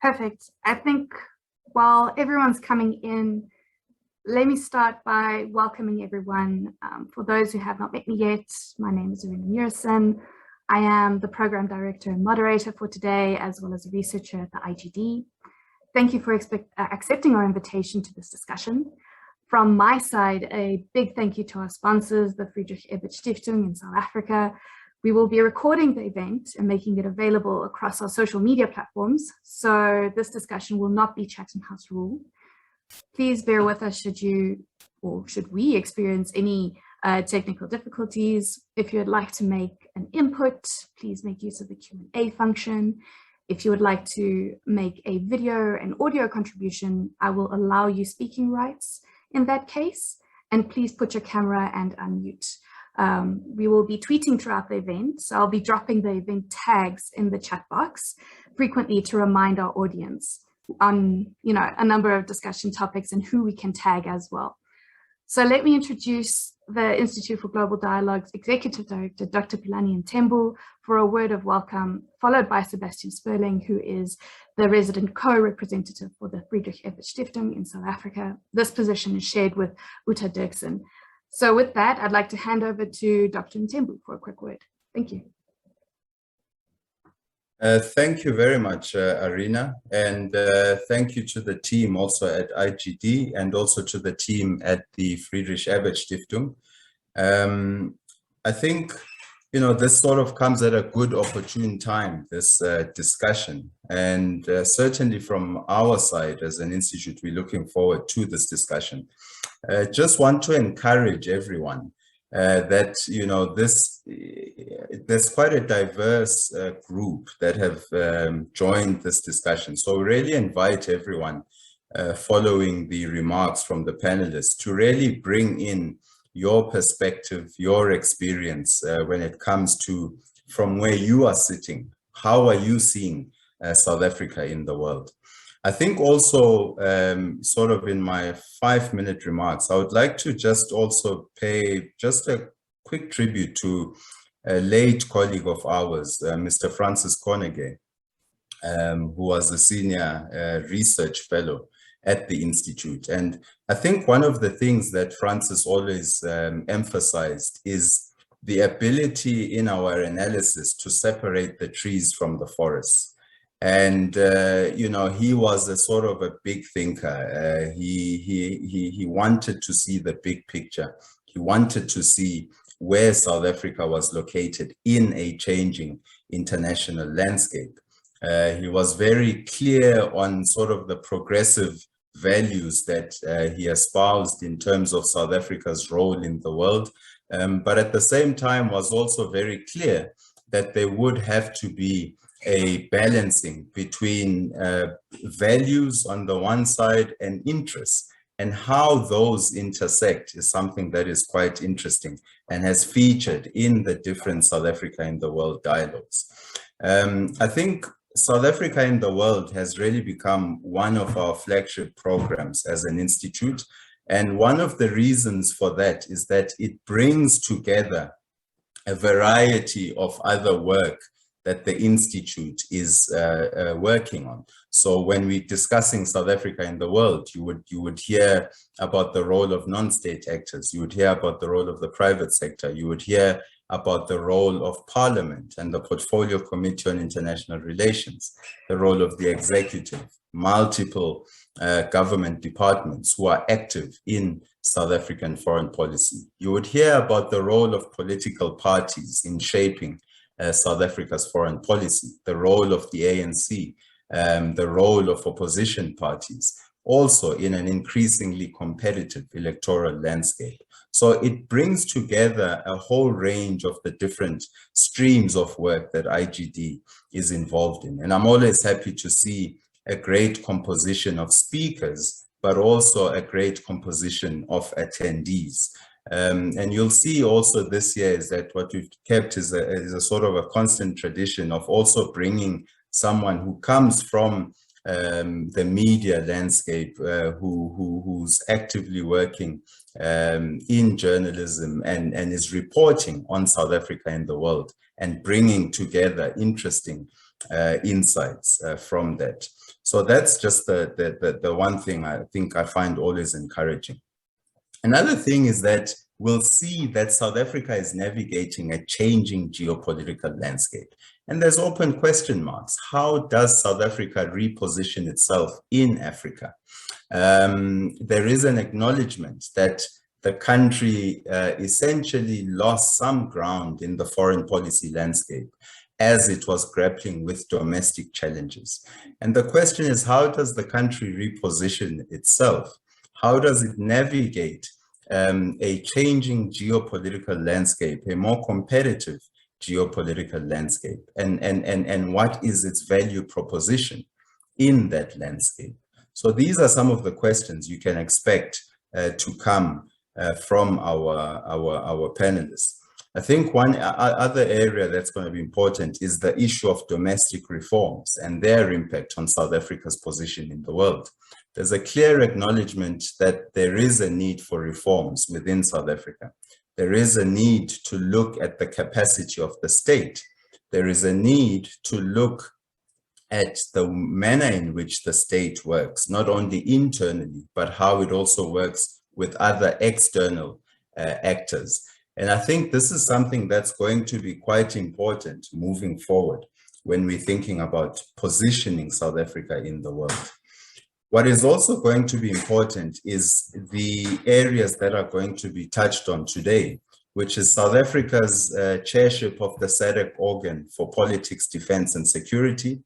Perfect. I think while everyone's coming in, let me start by welcoming everyone. For those who have not met me yet, my name is Arina Murison. I am the Program Director and Moderator for today, as well as a researcher at the IGD. Thank you for accepting our invitation to this discussion. From my side, a big thank you to our sponsors, the Friedrich Ebert Stiftung in South Africa. We will be recording the event and making it available across our social media platforms, so this discussion will not be Chatham House rule. Please bear with us should we experience any technical difficulties. If you would like to make an input, please make use of the Q&A function. If you would like to make a video and audio contribution, I will allow you speaking rights in that case, and please put your camera and unmute. We will be tweeting throughout the event, so I'll be dropping the event tags in the chat box frequently to remind our audience on a number of discussion topics and who we can tag as well. So let me introduce the Institute for Global Dialogue's Executive Director, Dr. Philani Ntembu, for a word of welcome, followed by Sebastian Sperling, who is the resident co-representative for the Friedrich Ebert Stiftung in South Africa. This position is shared with Uta Dirksen. So with that, I'd like to hand over to Dr. Ntembu for a quick word. Thank you. Thank you very much, Arina, and thank you to the team also at IGD and also to the team at the Friedrich Ebert Stiftung. I think, this sort of comes at a good opportune time, this discussion, and certainly from our side as an institute, we're looking forward to this discussion. Just want to encourage everyone that there's quite a diverse group that have joined this discussion. So we really invite everyone following the remarks from the panelists to really bring in your perspective, your experience when it comes to from where you are sitting. How are you seeing South Africa in the world? I think also sort of in my 5-minute remarks, I would like to just also pay just a quick tribute to a late colleague of ours, Mr. Francis Konege, who was a senior research fellow at the Institute. And I think one of the things that Francis always emphasized is the ability in our analysis to separate the trees from the forests. And, he was a sort of a big thinker. He wanted to see the big picture. He wanted to see where South Africa was located in a changing international landscape. He was very clear on sort of the progressive values that he espoused in terms of South Africa's role in the world, but at the same time was also very clear that there would have to be a balancing between values on the one side and interests, and how those intersect is something that is quite interesting and has featured in the different South Africa in the World dialogues. I think South Africa in the World has really become one of our flagship programs as an institute. And one of the reasons for that is that it brings together a variety of other work that the Institute is working on. So when we're discussing South Africa in the world, you would hear about the role of non-state actors, you would hear about the role of the private sector, you would hear about the role of Parliament and the Portfolio Committee on International Relations, the role of the executive, multiple government departments who are active in South African foreign policy. You would hear about the role of political parties in shaping South Africa's foreign policy, the role of the ANC, the role of opposition parties, also in an increasingly competitive electoral landscape. So it brings together a whole range of the different streams of work that IGD is involved in. And I'm always happy to see a great composition of speakers, but also a great composition of attendees. And you'll see also this year is that what we've kept is a sort of a constant tradition of also bringing someone who comes from the media landscape, who's actively working in journalism and is reporting on South Africa in the world and bringing together interesting insights from that. So that's just the one thing I think I find always encouraging. Another thing is that we'll see that South Africa is navigating a changing geopolitical landscape. And there's open question marks. How does South Africa reposition itself in Africa? There is an acknowledgement that the country essentially lost some ground in the foreign policy landscape as it was grappling with domestic challenges. And the question is, how does the country reposition itself? How does it navigate a changing geopolitical landscape, a more competitive geopolitical landscape? And what is its value proposition in that landscape? So these are some of the questions you can expect to come from our panelists. I think one other area that's going to be important is the issue of domestic reforms and their impact on South Africa's position in the world. There's a clear acknowledgement that there is a need for reforms within South Africa. There is a need to look at the capacity of the state. There is a need to look at the manner in which the state works, not only internally, but how it also works with other external actors. And I think this is something that's going to be quite important moving forward when we're thinking about positioning South Africa in the world. What is also going to be important is the areas that are going to be touched on today, which is South Africa's chairship of the SADC Organ for Politics, Defense and Security,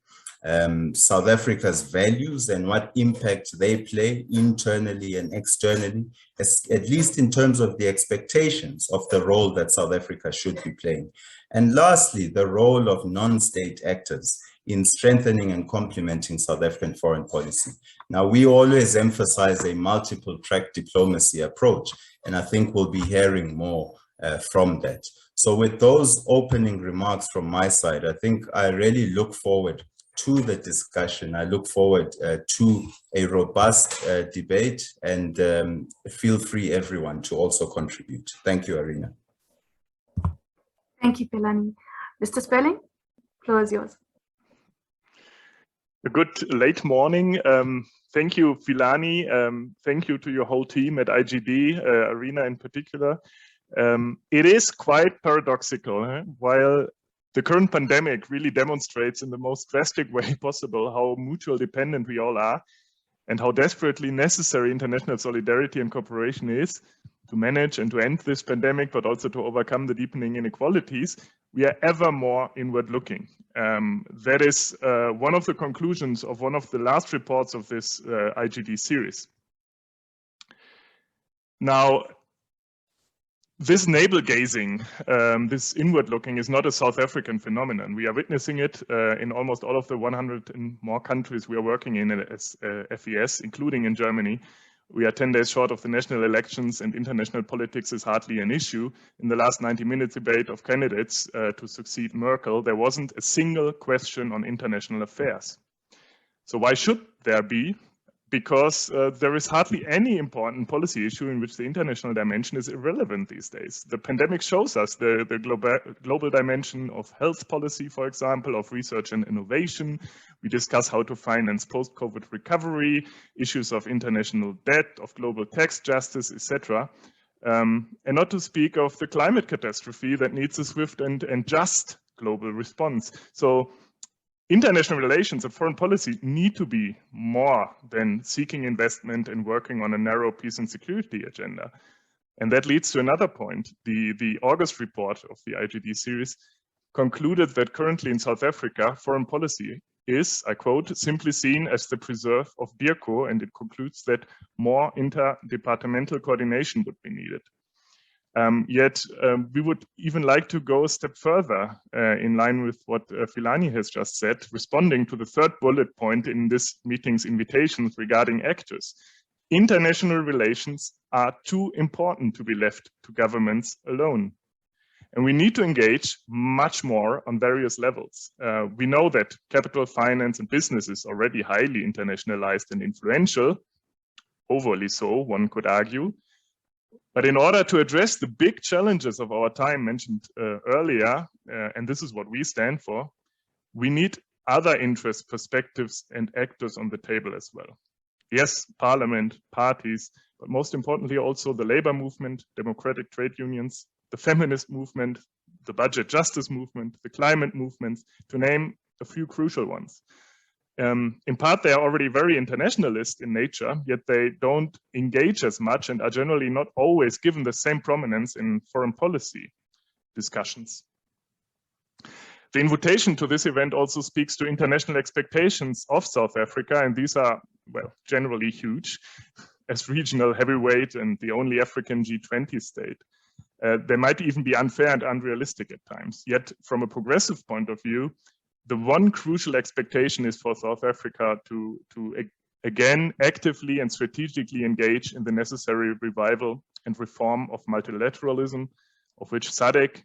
South Africa's values and what impact they play internally and externally, at least in terms of the expectations of the role that South Africa should be playing. And lastly, the role of non-state actors in strengthening and complementing South African foreign policy. Now, we always emphasize a multiple track diplomacy approach, and I think we'll be hearing more from that. So with those opening remarks from my side, I think I really look forward to the discussion. I look forward to a robust debate, and feel free, everyone, to also contribute. Thank you, Arina. Thank you, Philani. Mr. Sperling, floor is yours. A good late morning. Thank you, Philani. Thank you to your whole team at IGD, Arina in particular. It is quite paradoxical. While the current pandemic really demonstrates in the most drastic way possible how mutual dependent we all are and how desperately necessary international solidarity and cooperation is to manage and to end this pandemic, but also to overcome the deepening inequalities, we are ever more inward looking. That is one of the conclusions of one of the last reports of this IGD series. Now, this navel gazing, this inward looking, is not a South African phenomenon. We are witnessing it in almost all of the 100 and more countries we are working in as FES, including in Germany. We are 10 days short of the national elections, and international politics is hardly an issue. In the last 90-minute debate of candidates to succeed Merkel, there wasn't a single question on international affairs. So why should there be? Because there is hardly any important policy issue in which the international dimension is irrelevant these days. The pandemic shows us the global dimension of health policy, for example, of research and innovation. We discuss how to finance post-COVID recovery, issues of international debt, of global tax justice, etc. And not to speak of the climate catastrophe that needs a swift and just global response. So international relations and foreign policy need to be more than seeking investment and working on a narrow peace and security agenda. And that leads to another point. The August report of the IGD series concluded that currently in South Africa, foreign policy is, I quote, simply seen as the preserve of BIRCO, and it concludes that more interdepartmental coordination would be needed. Yet we would even like to go a step further in line with what Philani has just said, responding to the third bullet point in this meeting's invitations regarding actors. International relations are too important to be left to governments alone. And we need to engage much more on various levels. We know that capital, finance, and business is already highly internationalized and influential, overly so, one could argue. But in order to address the big challenges of our time mentioned earlier, and this is what we stand for, we need other interests, perspectives, and actors on the table as well. Yes, parliament, parties, but most importantly also the labor movement, democratic trade unions, the feminist movement, the budget justice movement, the climate movements, to name a few crucial ones. In part, they are already very internationalist in nature, yet they don't engage as much and are generally not always given the same prominence in foreign policy discussions. The invitation to this event also speaks to international expectations of South Africa, and these are, well, generally huge. As regional heavyweight and the only African G20 state, they might even be unfair and unrealistic at times. Yet, from a progressive point of view, the one crucial expectation is for South Africa to again actively and strategically engage in the necessary revival and reform of multilateralism, of which SADC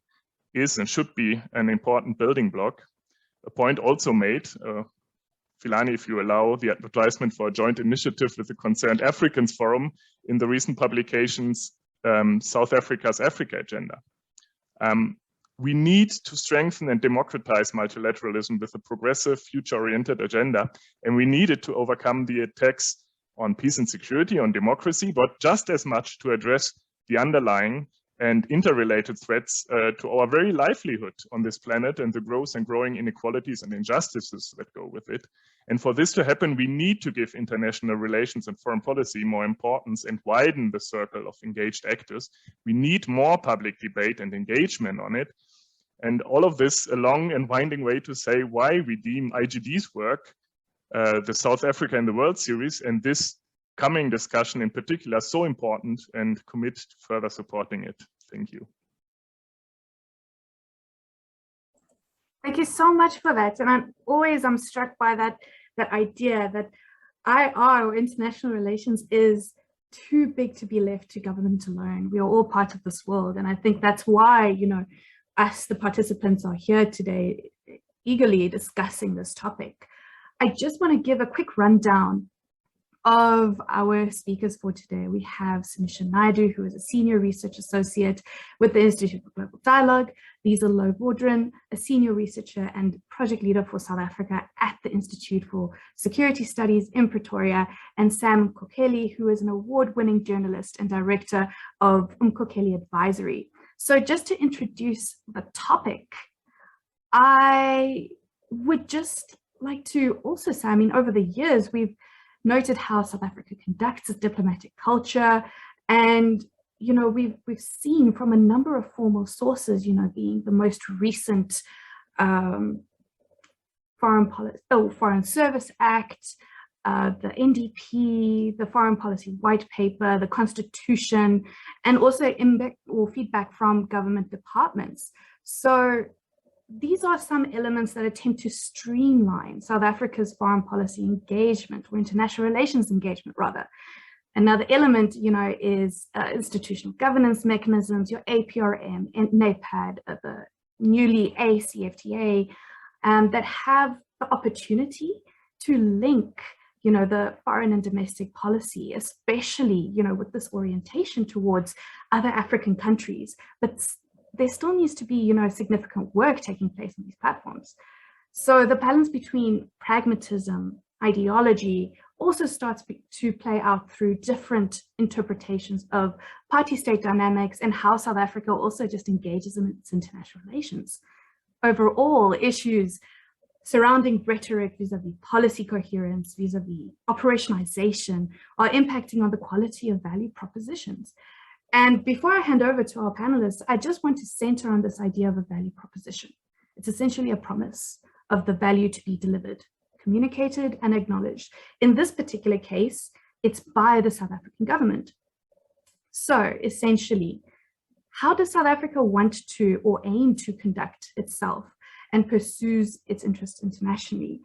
is and should be an important building block. A point also made, Philani, if you allow, the advertisement for a joint initiative with the Concerned Africans Forum in the recent publications, South Africa's Africa Agenda. We need to strengthen and democratize multilateralism with a progressive, future-oriented agenda, and we need it to overcome the attacks on peace and security, on democracy, but just as much to address the underlying and interrelated threats to our very livelihood on this planet and the growth and growing inequalities and injustices that go with it. And for this to happen, we need to give international relations and foreign policy more importance and widen the circle of engaged actors. We need more public debate and engagement on it. And all of this a long and winding way to say why we deem IGD's work, the South Africa in the World series, and this coming discussion in particular so important, and commit to further supporting it. Thank you. Thank you so much for that. And I'm struck by that idea that IR, or international relations, is too big to be left to government alone. We are all part of this world. And I think that's why, you know, us, the participants, are here today eagerly discussing this topic. I just want to give a quick rundown of our speakers for today. We have Sunisha Naidu, who is a senior research associate with the Institute for Global Dialogue. Lisa Lowe-Vaudrin, a senior researcher and project leader for South Africa at the Institute for Security Studies in Pretoria, and Sam Kokeli, who is an award-winning journalist and director of Kokeli Advisory. So just to introduce the topic, I would just like to also say, I mean, over the years, we've noted how South Africa conducts its diplomatic culture, and you know, we've seen from a number of formal sources, you know, being the most recent Foreign Service Act, the NDP, the Foreign Policy White Paper, the Constitution, and also feedback from government departments. So these are some elements that attempt to streamline South Africa's foreign policy engagement, or international relations engagement, rather. Another element, you know, is institutional governance mechanisms, your APRM and NAPAD, the newly ACFTA, that have the opportunity to link, you know, the foreign and domestic policy, especially, you know, with this orientation towards other African countries. But there still needs to be, you know, significant work taking place on these platforms. So the balance between pragmatism, ideology, also starts to play out through different interpretations of party-state dynamics and how South Africa also just engages in its international relations. Overall, issues surrounding rhetoric vis-a-vis policy coherence, vis-a-vis operationalization, are impacting on the quality of value propositions. And before I hand over to our panelists, I just want to center on this idea of a value proposition. It's essentially a promise of the value to be delivered, communicated and acknowledged. In this particular case, it's by the South African government. So essentially, how does South Africa want to or aim to conduct itself and pursues its interests internationally?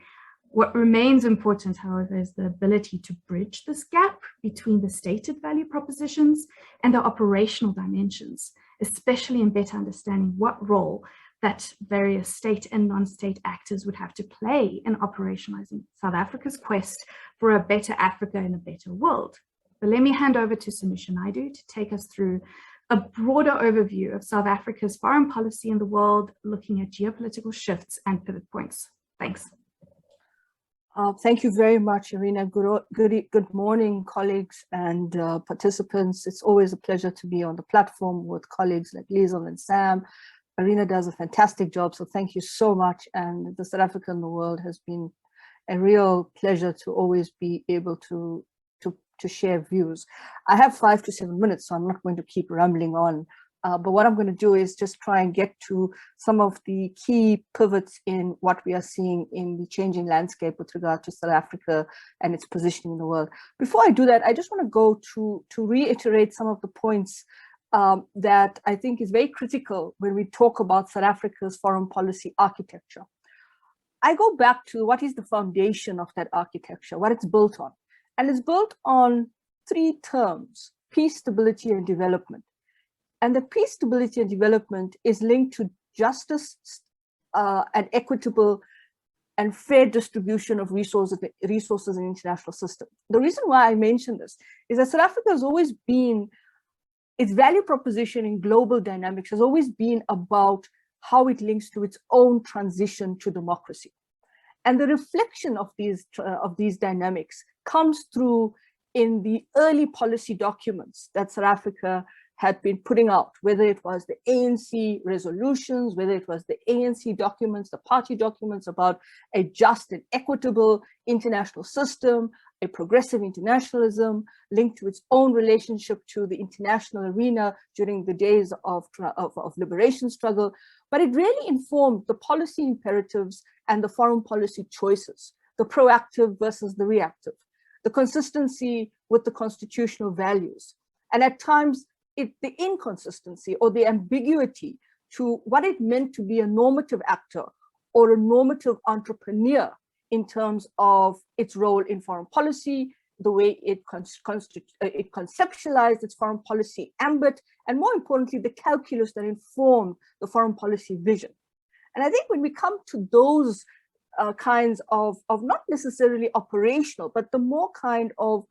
What remains important, however, is the ability to bridge this gap between the stated value propositions and the operational dimensions, especially in better understanding what role that various state and non-state actors would have to play in operationalizing South Africa's quest for a better Africa and a better world. But let me hand over to Samusha Naidu to take us through a broader overview of South Africa's foreign policy in the world, looking at geopolitical shifts and pivot points. Thanks. Thank you very much, Irina. Good morning, colleagues and participants. It's always a pleasure to be on the platform with colleagues like Liesl and Sam. Irina does a fantastic job, so thank you so much. And the South Africa in the world has been a real pleasure to always be able to share views. I have 5 to 7 minutes, so I'm not going to keep rambling on. But what I'm going to do is just try and get to some of the key pivots in what we are seeing in the changing landscape with regard to South Africa and its positioning in the world. Before I do that, I just want to go to reiterate some of the points that I think is very critical when we talk about South Africa's foreign policy architecture. I go back to what is the foundation of that architecture, what it's built on. And it's built on 3 terms: peace, stability, and development. And the peace, stability, and development is linked to justice and equitable and fair distribution of resources in international system. The reason why I mention this is that South Africa has always been, its value proposition in global dynamics has always been about how it links to its own transition to democracy. And the reflection of these dynamics comes through in the early policy documents that South Africa had been putting out, whether it was the ANC resolutions, whether it was the ANC documents, the party documents about a just and equitable international system, a progressive internationalism linked to its own relationship to the international arena during the days of liberation struggle. But it really informed the policy imperatives and the foreign policy choices, the proactive versus the reactive, the consistency with the constitutional values, and at times the inconsistency or the ambiguity to what it meant to be a normative actor or a normative entrepreneur in terms of its role in foreign policy, the way it conceptualized its foreign policy ambit, and more importantly, the calculus that informed the foreign policy vision. And I think when we come to those kinds of not necessarily operational, but the more kind of,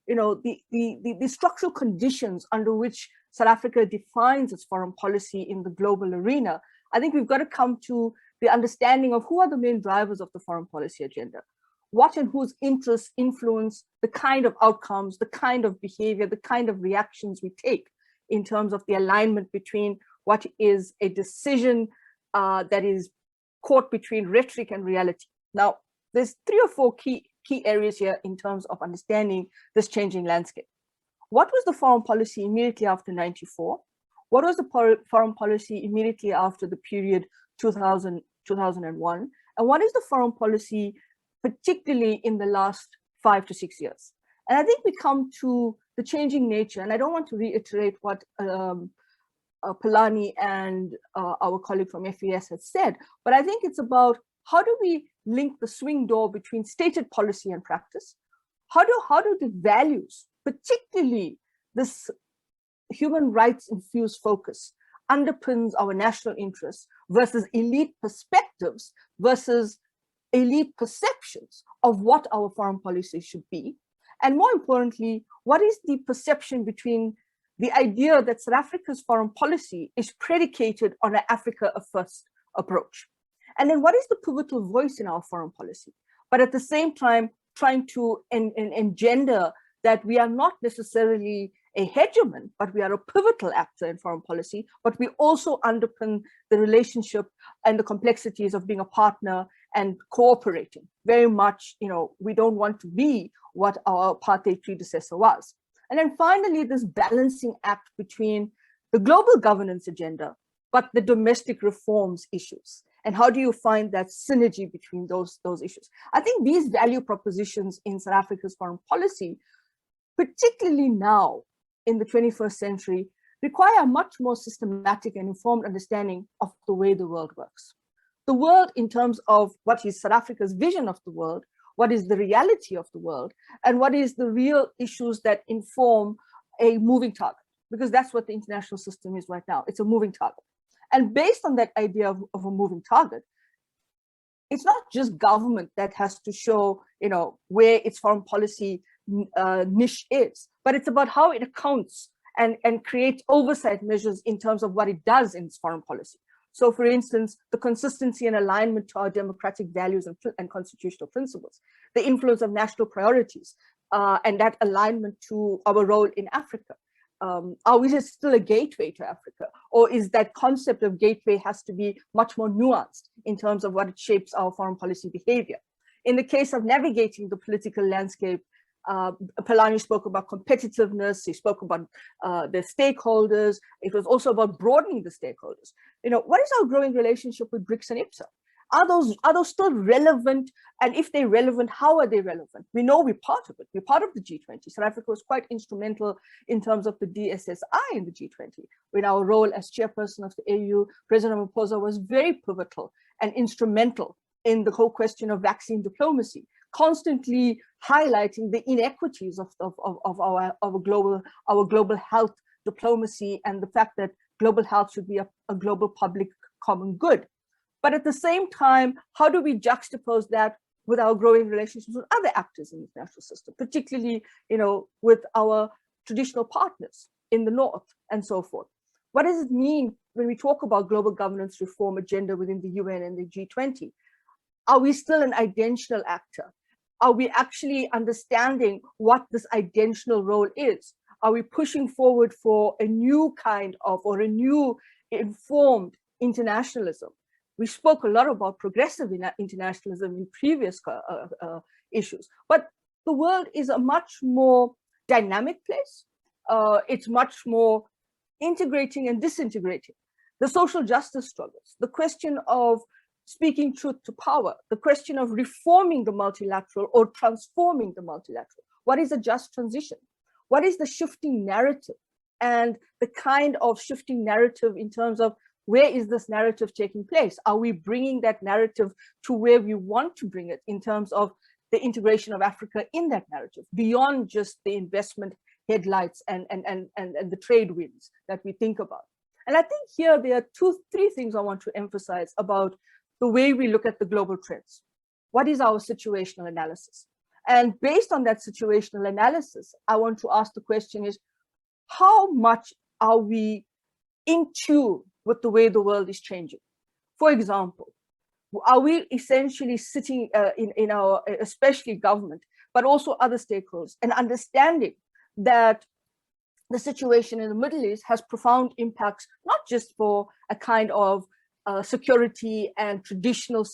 the structural conditions under which South Africa defines its foreign policy in the global arena, I think we've got to come to the understanding of who are the main drivers of the foreign policy agenda, what and whose interests influence the kind of outcomes, the kind of behavior, the kind of reactions we take in terms of the alignment between what is a decision that is caught between rhetoric and reality. Now, there's 3 or 4 key areas here in terms of understanding this changing landscape. What was the foreign policy immediately after 94? What was the foreign policy immediately after the period 2001? And what is the foreign policy, particularly in the last 5 to 6 years? And I think we come to the changing nature, and I don't want to reiterate what Palani and our colleague from FES has said, but I think it's about how do we link the swing door between stated policy and practice? How do the values, particularly this human rights infused focus, underpins our national interests versus elite perspectives versus elite perceptions of what our foreign policy should be? And more importantly, what is the perception between the idea that South Africa's foreign policy is predicated on an Africa first approach? And then what is the pivotal voice in our foreign policy? But at the same time, trying to engender that we are not necessarily a hegemon, but we are a pivotal actor in foreign policy, but we also underpin the relationship and the complexities of being a partner and cooperating. Very much, we don't want to be what our apartheid predecessor was. And then finally, this balancing act between the global governance agenda, but the domestic reforms issues. And how do you find that synergy between those issues? I think these value propositions in South Africa's foreign policy, particularly now in the 21st century, require a much more systematic and informed understanding of the way the world works. The world in terms of what is South Africa's vision of the world, what is the reality of the world, and what is the real issues that inform a moving target, because that's what the international system is right now. It's a moving target. And based on that idea of a moving target, it's not just government that has to show, where its foreign policy niche is, but it's about how it accounts and creates oversight measures in terms of what it does in its foreign policy. So, for instance, the consistency and alignment to our democratic values and constitutional principles, the influence of national priorities, and that alignment to our role in Africa. Are we just still a gateway to Africa? Or is that concept of gateway has to be much more nuanced in terms of what it shapes our foreign policy behavior? In the case of navigating the political landscape, Palani spoke about competitiveness, he spoke about the stakeholders. It was also about broadening the stakeholders. What is our growing relationship with BRICS and IPSA? Are those still relevant? And if they're relevant, how are they relevant? We know we're part of it. We're part of the G20. South Africa was quite instrumental in terms of the DSSI in the G20. With our role as chairperson of the AU, President Ramaphosa was very pivotal and instrumental in the whole question of vaccine diplomacy, constantly highlighting the inequities of our global health diplomacy and the fact that global health should be a global public common good. But at the same time, how do we juxtapose that with our growing relationships with other actors in the international system, particularly, with our traditional partners in the North and so forth? What does it mean when we talk about global governance reform agenda within the UN and the G20? Are we still an identitional actor? Are we actually understanding what this identitional role is? Are we pushing forward for a new kind of, or a new informed internationalism? We spoke a lot about progressive internationalism in previous issues, but the world is a much more dynamic place. It's much more integrating and disintegrating. The social justice struggles, the question of speaking truth to power, the question of reforming the multilateral or transforming the multilateral. What is a just transition? What is the shifting narrative? And the kind of shifting narrative in terms of where is this narrative taking place? Are we bringing that narrative to where we want to bring it in terms of the integration of Africa in that narrative, beyond just the investment headlights and the trade winds that we think about? And I think here there are three things I want to emphasize about the way we look at the global trends. What is our situational analysis? And based on that situational analysis, I want to ask the question is, how much are we in tune with the way the world is changing? For example, are we essentially sitting in our, especially government, but also other stakeholders, and understanding that the situation in the Middle East has profound impacts, not just for a kind of security and traditional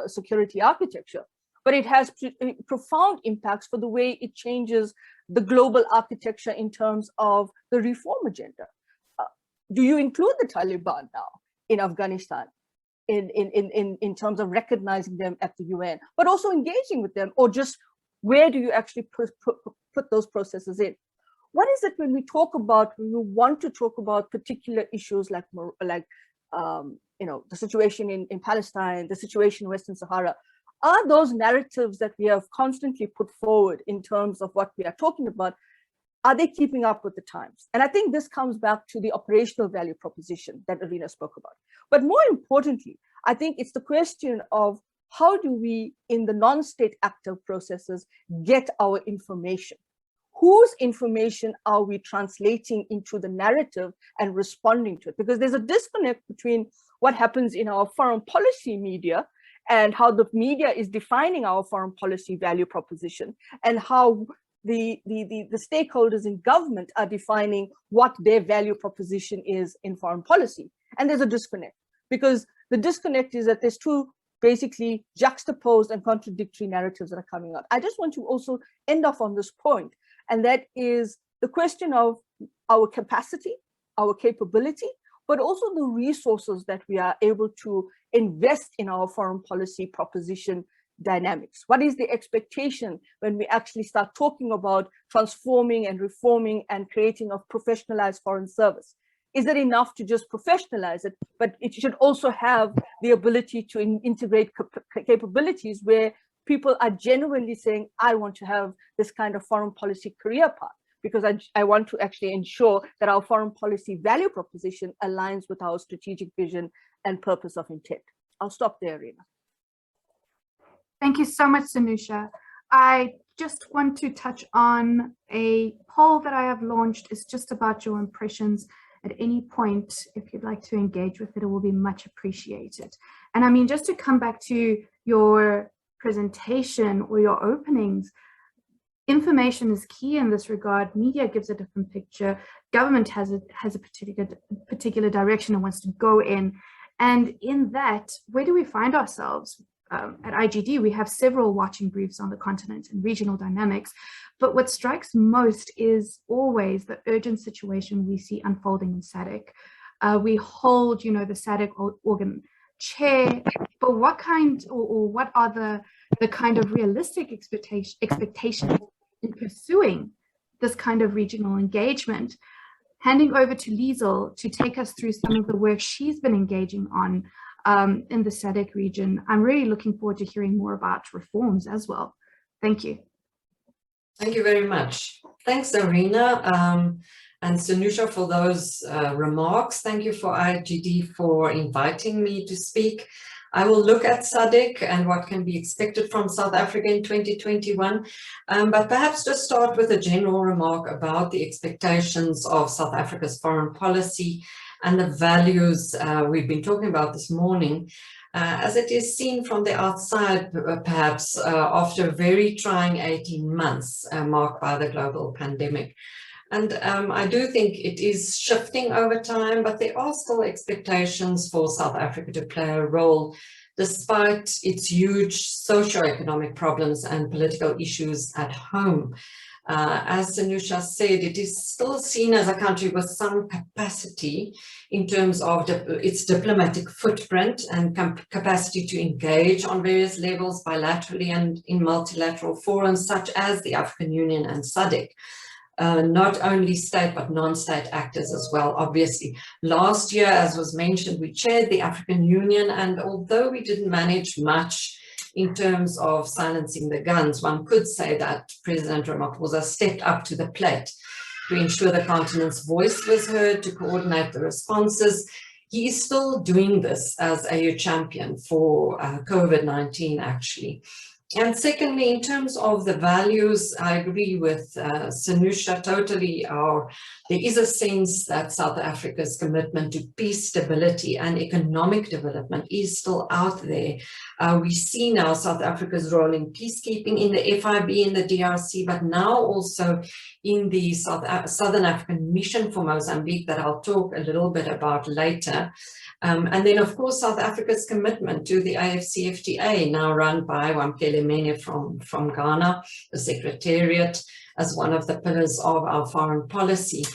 security architecture, but it has profound impacts for the way it changes the global architecture in terms of the reform agenda. Do you include the Taliban now in Afghanistan in terms of recognizing them at the UN, but also engaging with them, or just where do you actually put those processes in? What is it when we want to talk about particular issues like the situation in Palestine, the situation in Western Sahara? Are those narratives that we have constantly put forward in terms of what we are talking about, are they keeping up with the times? And I think this comes back to the operational value proposition that Irina spoke about. But more importantly, I think it's the question of how do we, in the non-state actor processes, get our information? Whose information are we translating into the narrative and responding to it? Because there's a disconnect between what happens in our foreign policy media and how the media is defining our foreign policy value proposition, and how the stakeholders in government are defining what their value proposition is in foreign policy. And there's a disconnect, because the disconnect is that there's two basically juxtaposed and contradictory narratives that are coming out. I just want to also end off on this point, and that is the question of our capacity, our capability, but also the resources that we are able to invest in our foreign policy proposition dynamics. What is the expectation when we actually start talking about transforming and reforming and creating a professionalized foreign service? Is it enough to just professionalize it, but it should also have the ability to integrate capabilities where people are genuinely saying, I want to have this kind of foreign policy career path, because I want to actually ensure that our foreign policy value proposition aligns with our strategic vision and purpose of intent. I'll stop there, Rina. Thank you so much, Sanusha. I just want to touch on a poll that I have launched. It's just about your impressions. At any point, if you'd like to engage with it, it will be much appreciated. And I mean, just to come back to your presentation or your openings, information is key in this regard. Media gives a different picture. Government has a particular direction it wants to go in. And in that, where do we find ourselves? At IGD, we have several watching briefs on the continent and regional dynamics. But what strikes most is always the urgent situation we see unfolding in SADC. We hold, the SADC Organ Chair, but what kind or what are the kind of realistic expectations in pursuing this kind of regional engagement? Handing over to Liesl to take us through some of the work she's been engaging on in the SADC region. I'm really looking forward to hearing more about reforms as well. Thank you. Thank you very much. Thanks, Arena, and Sanusha for those remarks. Thank you for IGD for inviting me to speak. I will look at SADC and what can be expected from South Africa in 2021, but perhaps just start with a general remark about the expectations of South Africa's foreign policy and the values we've been talking about this morning, as it is seen from the outside, perhaps after a very trying 18 months marked by the global pandemic. And I do think it is shifting over time, but there are still expectations for South Africa to play a role despite its huge socio-economic problems and political issues at home. As Sanusha said, it is still seen as a country with some capacity in terms of its diplomatic footprint and capacity to engage on various levels bilaterally and in multilateral forums such as the African Union and SADC. Not only state but non-state actors as well, obviously. Last year, as was mentioned, we chaired the African Union, and although we didn't manage much in terms of silencing the guns, one could say that President Ramaphosa stepped up to the plate to ensure the continent's voice was heard, to coordinate the responses. He is still doing this as a champion for COVID-19, actually. And secondly, in terms of the values, I agree with Sanusha totally. There is a sense that South Africa's commitment to peace, stability and economic development is still out there. We see now South Africa's role in peacekeeping in the FIB in the DRC, but now also in the Southern African Mission for Mozambique that I'll talk a little bit about later. And then, of course, South Africa's commitment to the AFCFTA, now run by Wamkele Mene from Ghana, the Secretariat, as one of the pillars of our foreign policy.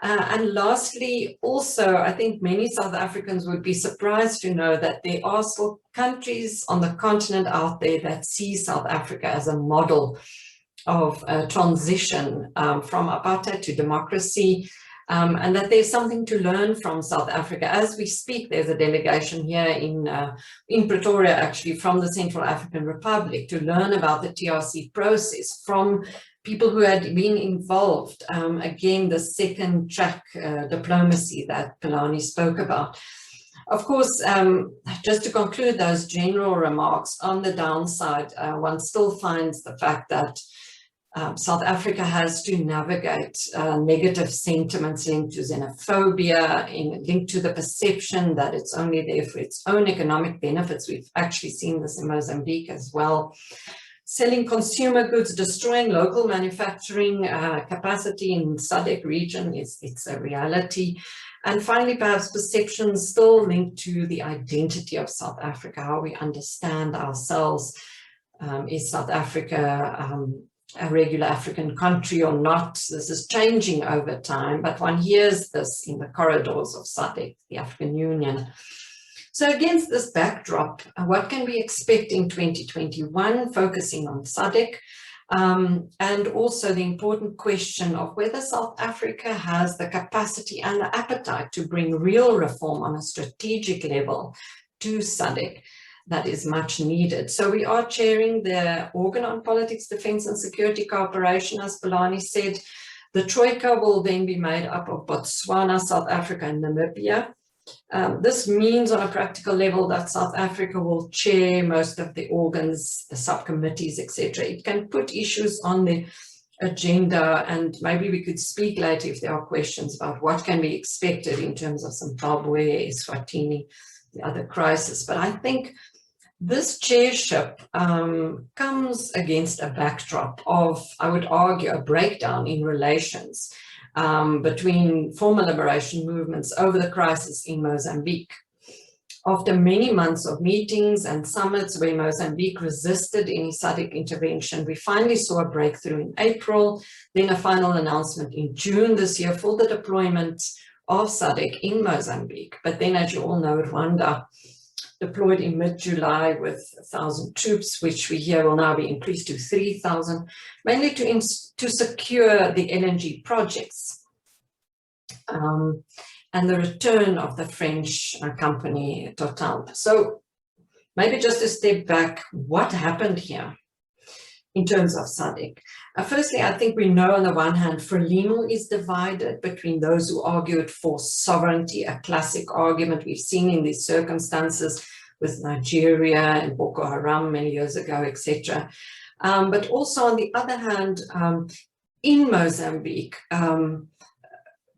And lastly, also, I think many South Africans would be surprised to know that there are still countries on the continent out there that see South Africa as a model of transition from apartheid to democracy, and that there's something to learn from South Africa. As we speak, there's a delegation here in Pretoria, actually, from the Central African Republic to learn about the TRC process from people who had been involved. Again, the second track diplomacy that Pelani spoke about. Of course, just to conclude those general remarks, on the downside, one still finds the fact that South Africa has to navigate negative sentiments linked to xenophobia, linked to the perception that it's only there for its own economic benefits. We've actually seen this in Mozambique as well. Selling consumer goods, destroying local manufacturing capacity in SADC region, it's a reality. And finally, perhaps perceptions still linked to the identity of South Africa, how we understand ourselves. Is South Africa a regular African country or not? This is changing over time, but one hears this in the corridors of SADC, the African Union. So against this backdrop, what can we expect in 2021, focusing on SADC, and also the important question of whether South Africa has the capacity and the appetite to bring real reform on a strategic level to SADC. That is much needed. So we are chairing the Organ on Politics, Defence and Security Cooperation, as Pelani said. The Troika will then be made up of Botswana, South Africa and Namibia. This means on a practical level that South Africa will chair most of the organs, the subcommittees, etc. It can put issues on the agenda, and maybe we could speak later if there are questions about what can be expected in terms of Zimbabwe, Eswatini, the other crisis. But I think this chairship comes against a backdrop of, I would argue, a breakdown in relations between former liberation movements over the crisis in Mozambique. After many months of meetings and summits where Mozambique resisted any SADC intervention, we finally saw a breakthrough in April, then a final announcement in June this year for the deployment of SADC in Mozambique. But then, as you all know, Rwanda deployed in mid-July with 1,000 troops, which we hear will now be increased to 3,000, mainly to secure the LNG projects and the return of the French company Total. So maybe just a step back, what happened here in terms of SADC? Firstly, I think we know on the one hand, Frelimo is divided between those who argued for sovereignty, a classic argument we've seen in these circumstances with Nigeria and Boko Haram many years ago, etc. But also on the other hand, in Mozambique,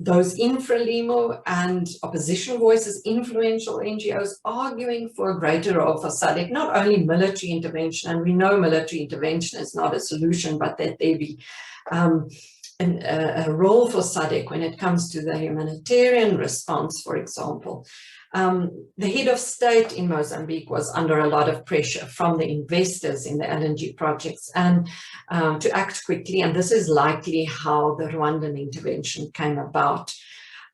those in Frelimo and opposition voices, influential NGOs arguing for a greater role for SADC, not only military intervention, and we know military intervention is not a solution, but that there be a role for SADC when it comes to the humanitarian response, for example. The head of state in Mozambique was under a lot of pressure from the investors in the LNG projects and to act quickly, and this is likely how the Rwandan intervention came about.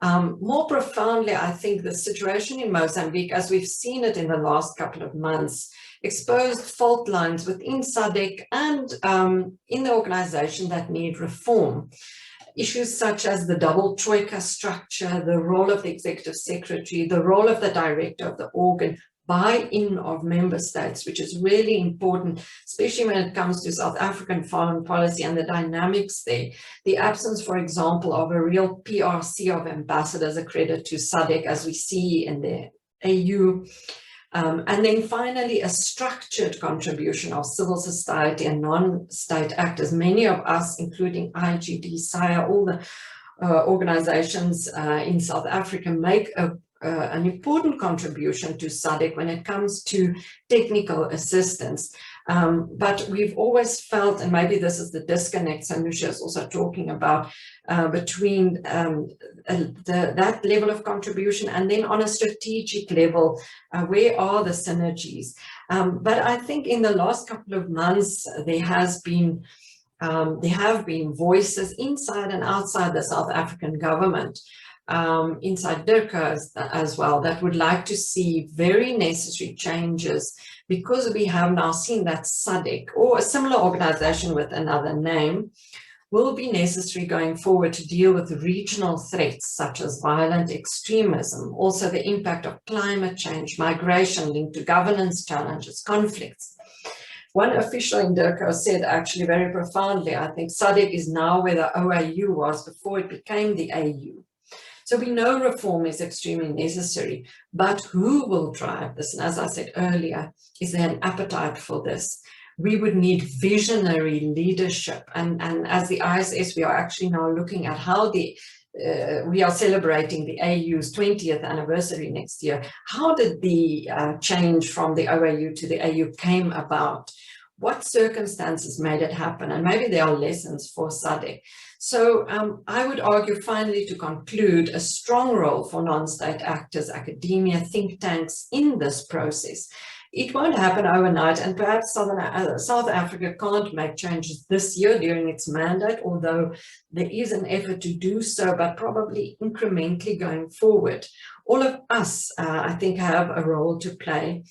More profoundly, I think the situation in Mozambique, as we've seen it in the last couple of months, exposed fault lines within SADC and in the organization that need reform. Issues such as the double troika structure, the role of the executive secretary, the role of the director of the organ, buy-in of member states, which is really important, especially when it comes to South African foreign policy and the dynamics there. The absence, for example, of a real PRC of ambassadors, a credit to SADC, as we see in the AU. And then finally, a structured contribution of civil society and non-state actors. Many of us, including IGD, SIA, all the organizations in South Africa make an important contribution to SADC when it comes to technical assistance. But we've always felt, and maybe this is the disconnect Sanusha is also talking about, between that level of contribution and then on a strategic level, where are the synergies? But I think in the last couple of months, there have been voices inside and outside the South African government, inside DIRCA as well, that would like to see very necessary changes, because we have now seen that SADC, or a similar organization with another name, will be necessary going forward to deal with regional threats such as violent extremism, also the impact of climate change, migration linked to governance challenges, conflicts. One official in DIRCA said actually very profoundly, I think SADC is now where the OAU was before it became the AU. So we know reform is extremely necessary, but who will drive this? And as I said earlier, is there an appetite for this? We would need visionary leadership. And as the ISS, we are actually now looking at how we are celebrating the AU's 20th anniversary next year. How did the change from the OAU to the AU came about? What circumstances made it happen? And maybe there are lessons for SADC. So I would argue, finally, to conclude, a strong role for non-state actors, academia, think tanks in this process. It won't happen overnight, and perhaps South Africa can't make changes this year during its mandate, although there is an effort to do so, but probably incrementally going forward. All of us, I think, have a role to play.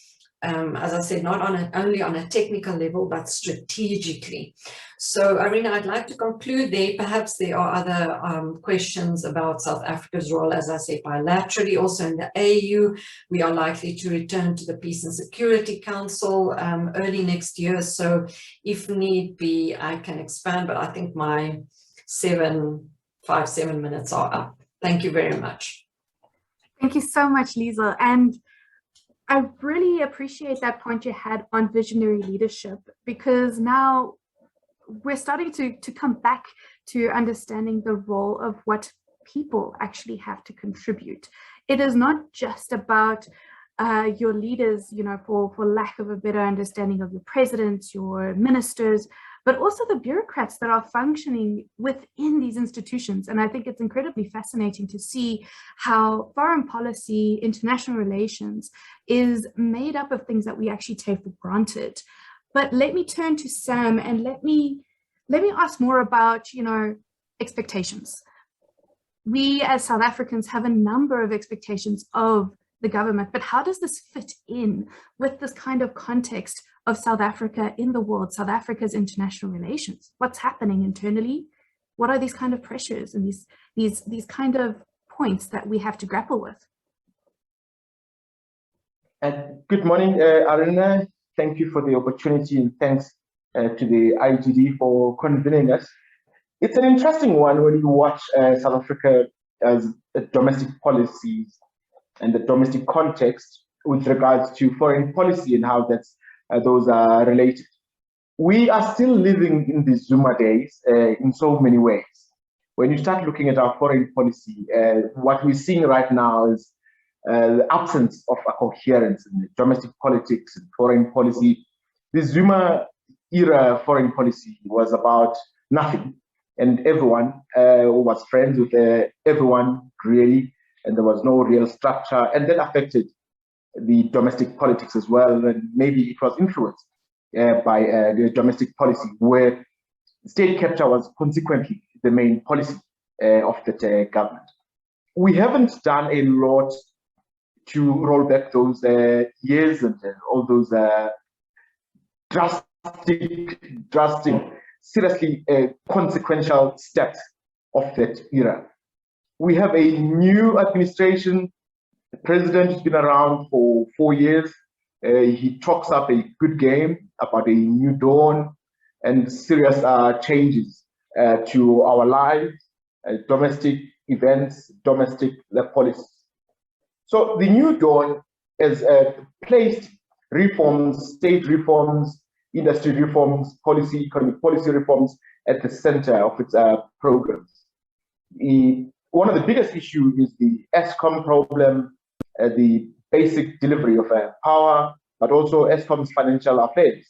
As I said, not only on a technical level, but strategically. So, Arina, I'd like to conclude there. Perhaps there are other questions about South Africa's role, as I said, bilaterally. Also in the AU, we are likely to return to the Peace and Security Council early next year. So if need be, I can expand, but I think my 7 minutes are up. Thank you very much. Thank you so much, Liesl. And I really appreciate that point you had on visionary leadership, because now we're starting to come back to understanding the role of what people actually have to contribute. It is not just about your leaders, you know, for lack of a better understanding of your presidents, your ministers, but also the bureaucrats that are functioning within these institutions. And I think it's incredibly fascinating to see how foreign policy, international relations is made up of things that we actually take for granted. But let me turn to Sam and let me ask more about, you know, expectations. We as South Africans have a number of expectations of the government, but how does this fit in with this kind of context of South Africa in the world, South Africa's international relations? What's happening internally? What are these kind of pressures and these kind of points that we have to grapple with? Good morning, Arena. Thank you for the opportunity, and thanks to the IGD for convening us. It's an interesting one when you watch South Africa as domestic policies and the domestic context with regards to foreign policy and how those are related. We are still living in the Zuma days in so many ways. When you start looking at our foreign policy, what we're seeing right now is the absence of a coherence in domestic politics and foreign policy. The Zuma era foreign policy was about nothing, and everyone was friends with everyone, really, and there was no real structure, and that affected the domestic politics as well, and maybe it was influenced by the domestic policy, where state capture was consequently the main policy of the government. We haven't done a lot to roll back those years and all those drastic, seriously consequential steps of that era. We have a new administration. The president has been around for 4 years. He talks up a good game about a new dawn and serious changes to our lives, domestic events, domestic policies. So the new dawn has placed reforms, state reforms, industry reforms, economic policy reforms at the center of its programs. One of the biggest issues is the Eskom problem, the basic delivery of power, but also Eskom's financial affairs.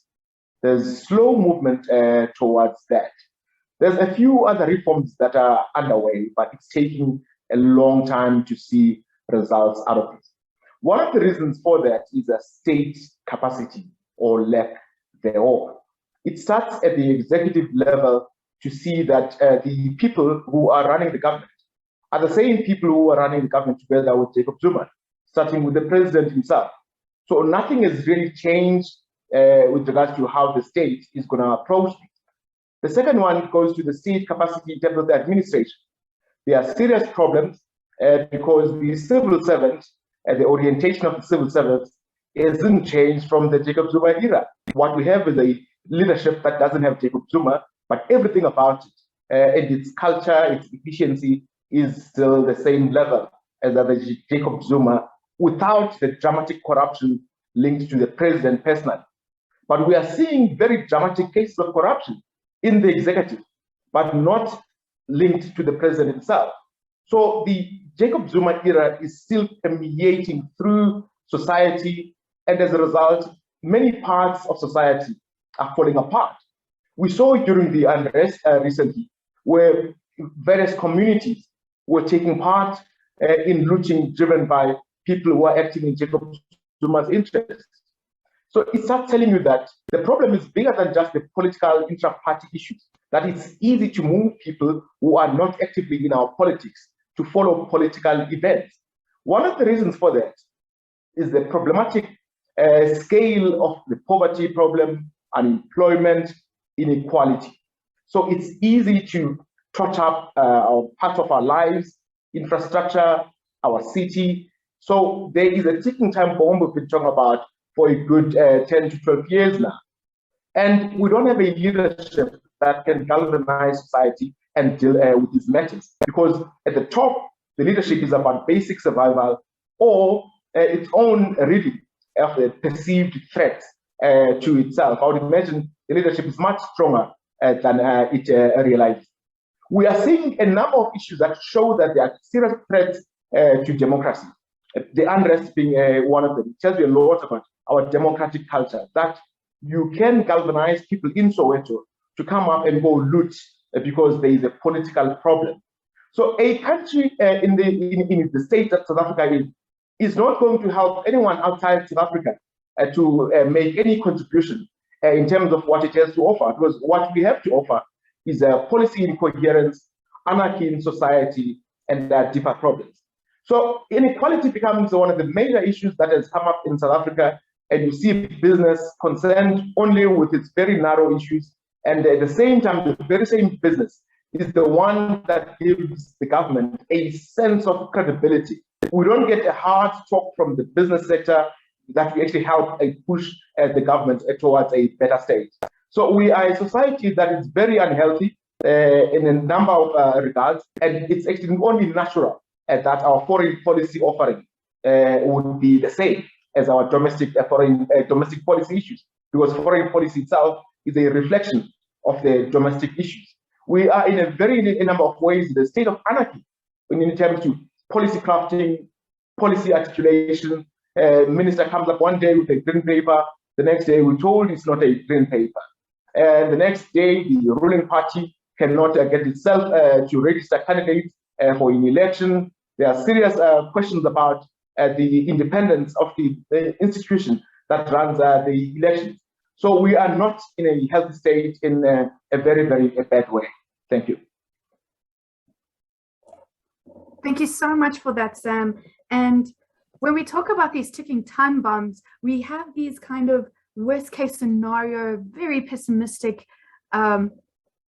There's slow movement towards that. There's a few other reforms that are underway, but it's taking a long time to see results out of it. One of the reasons for that is a state capacity or lack thereof. It starts at the executive level to see that the people who are running the government are the same people who are running the government together with Jacob Zuma, starting with the president himself. So nothing has really changed with regards to how the state is going to approach it. The second one goes to the state capacity in terms of the administration. There are serious problems because the civil servant, the orientation of the civil servants hasn't changed from the Jacob Zuma era. What we have is a leadership that doesn't have Jacob Zuma, but everything about it and its culture, its efficiency is still the same level as the Jacob Zuma, without the dramatic corruption linked to the president personally. But we are seeing very dramatic cases of corruption in the executive, but not linked to the president himself. So the Jacob Zuma era is still permeating through society, and as a result, many parts of society are falling apart. We saw it during the unrest recently, where various communities were taking part in looting driven by people who are acting in Jacob Zuma's interests. So it starts telling you that the problem is bigger than just the political intra-party issues, that it's easy to move people who are not actively in our politics to follow political events. One of the reasons for that is the problematic scale of the poverty problem, unemployment, inequality. So it's easy to touch up parts of our lives, infrastructure, our city. So there is a ticking time bomb we've been talking about for a good 10 to 12 years now. And we don't have a leadership that can galvanize society and deal with these matters. Because at the top, the leadership is about basic survival or its own reading of the perceived threat to itself. I would imagine the leadership is much stronger than it realizes. We are seeing a number of issues that show that there are serious threats to democracy. The unrest being one of them. It tells you a lot about our democratic culture, that you can galvanize people in Soweto to come up and go loot because there is a political problem. So a country in the state that South Africa is not going to help anyone outside South Africa to make any contribution in terms of what it has to offer, because what we have to offer is a policy incoherence, anarchy in society, and deeper problems. So inequality becomes one of the major issues that has come up in South Africa, and you see business concerned only with its very narrow issues, and at the same time, the very same business is the one that gives the government a sense of credibility. We don't get a hard talk from the business sector that we actually help push the government towards a better state. So we are a society that is very unhealthy in a number of regards, and it's actually only natural that our foreign policy offering would be the same as our domestic policy issues, because foreign policy itself is a reflection of the domestic issues. We are in a number of ways the state of anarchy in terms of policy crafting, policy articulation. Minister comes up one day with a green paper, the next day we're told it's not a green paper. And the next day, the ruling party cannot get itself to register candidates for an election. There are serious questions about the independence of the institution that runs the elections. So we are not in a healthy state in a very, very bad way. Thank you. Thank you so much for that, Sam. And when we talk about these ticking time bombs, we have these kind of worst case scenario, very pessimistic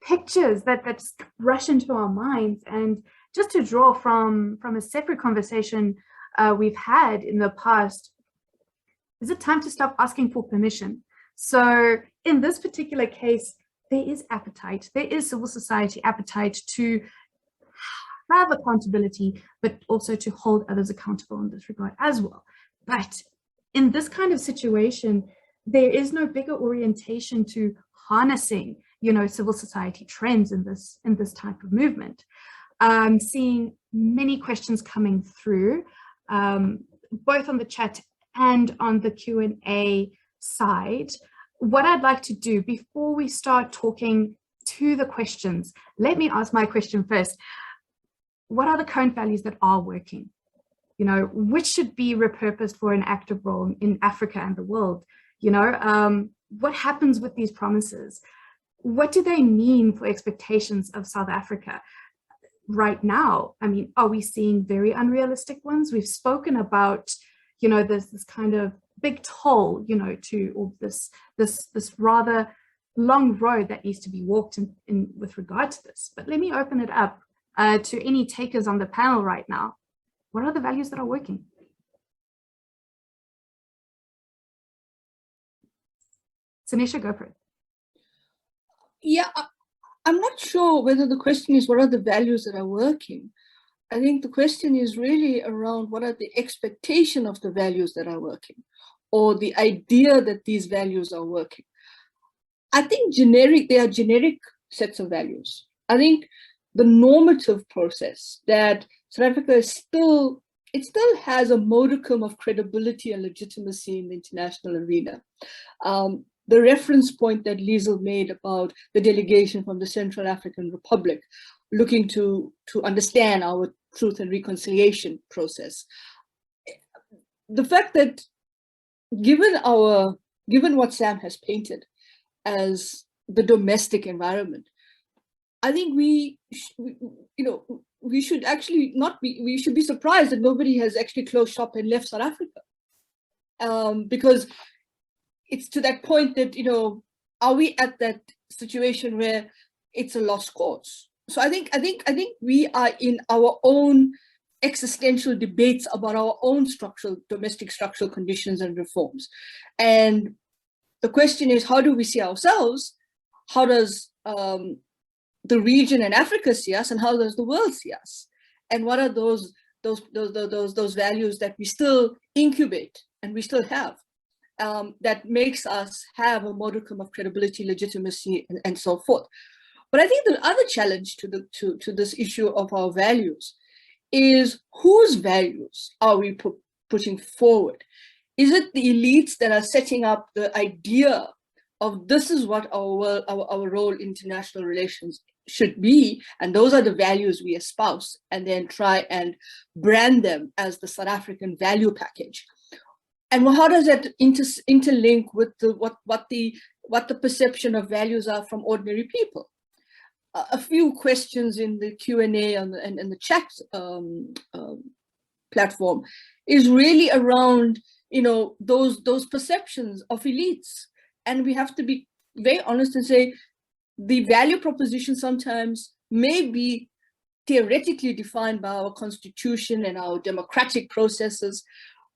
pictures that just rush into our minds. And just to draw from a separate conversation we've had in the past, is it time to stop asking for permission? So in this particular case, there is appetite, there is civil society appetite to have accountability, but also to hold others accountable in this regard as well. But in this kind of situation, there is no bigger orientation to harnessing, civil society trends in this type of movement. Seeing many questions coming through, both on the chat and on the Q&A side. What I'd like to do before we start talking to the questions, let me ask my question first. What are the current values that are working? Which should be repurposed for an active role in Africa and the world? What happens with these promises? What do they mean for expectations of South Africa right now? I mean, are we seeing very unrealistic ones? We've spoken about, there's this kind of big toll, to this rather long road that needs to be walked in with regard to this. But let me open it up to any takers on the panel right now. What are the values that are working? Sanisha, go for it. Yeah, I'm not sure whether the question is what are the values that are working. I think the question is really around what are the expectation of the values that are working, or the idea that these values are working. I think they are generic sets of values. I think the normative process that South Africa still has a modicum of credibility and legitimacy in the international arena. The reference point that Liesl made about the delegation from the Central African Republic looking to understand our truth and reconciliation process. The fact that given what Sam has painted as the domestic environment, I think we should actually we should be surprised that nobody has actually closed shop and left South Africa. Because it's to that point that, are we at that situation where it's a lost cause? So I think we are in our own existential debates about our own domestic structural conditions and reforms. And the question is, how do we see ourselves? How does the region and Africa see us, and how does the world see us? And what are those those values that we still incubate and we still have, that makes us have a modicum of credibility, legitimacy, and so forth. But I think the other challenge to this issue of our values is whose values are we putting forward? Is it the elites that are setting up the idea of this is what our role in international relations should be, and those are the values we espouse, and then try and brand them as the South African value package? And how does that interlink with what the perception of values are from ordinary people? A few questions in the Q&A and the chat platform is really around, you know, those perceptions of elites. And we have to be very honest and say the value proposition sometimes may be theoretically defined by our constitution and our democratic processes.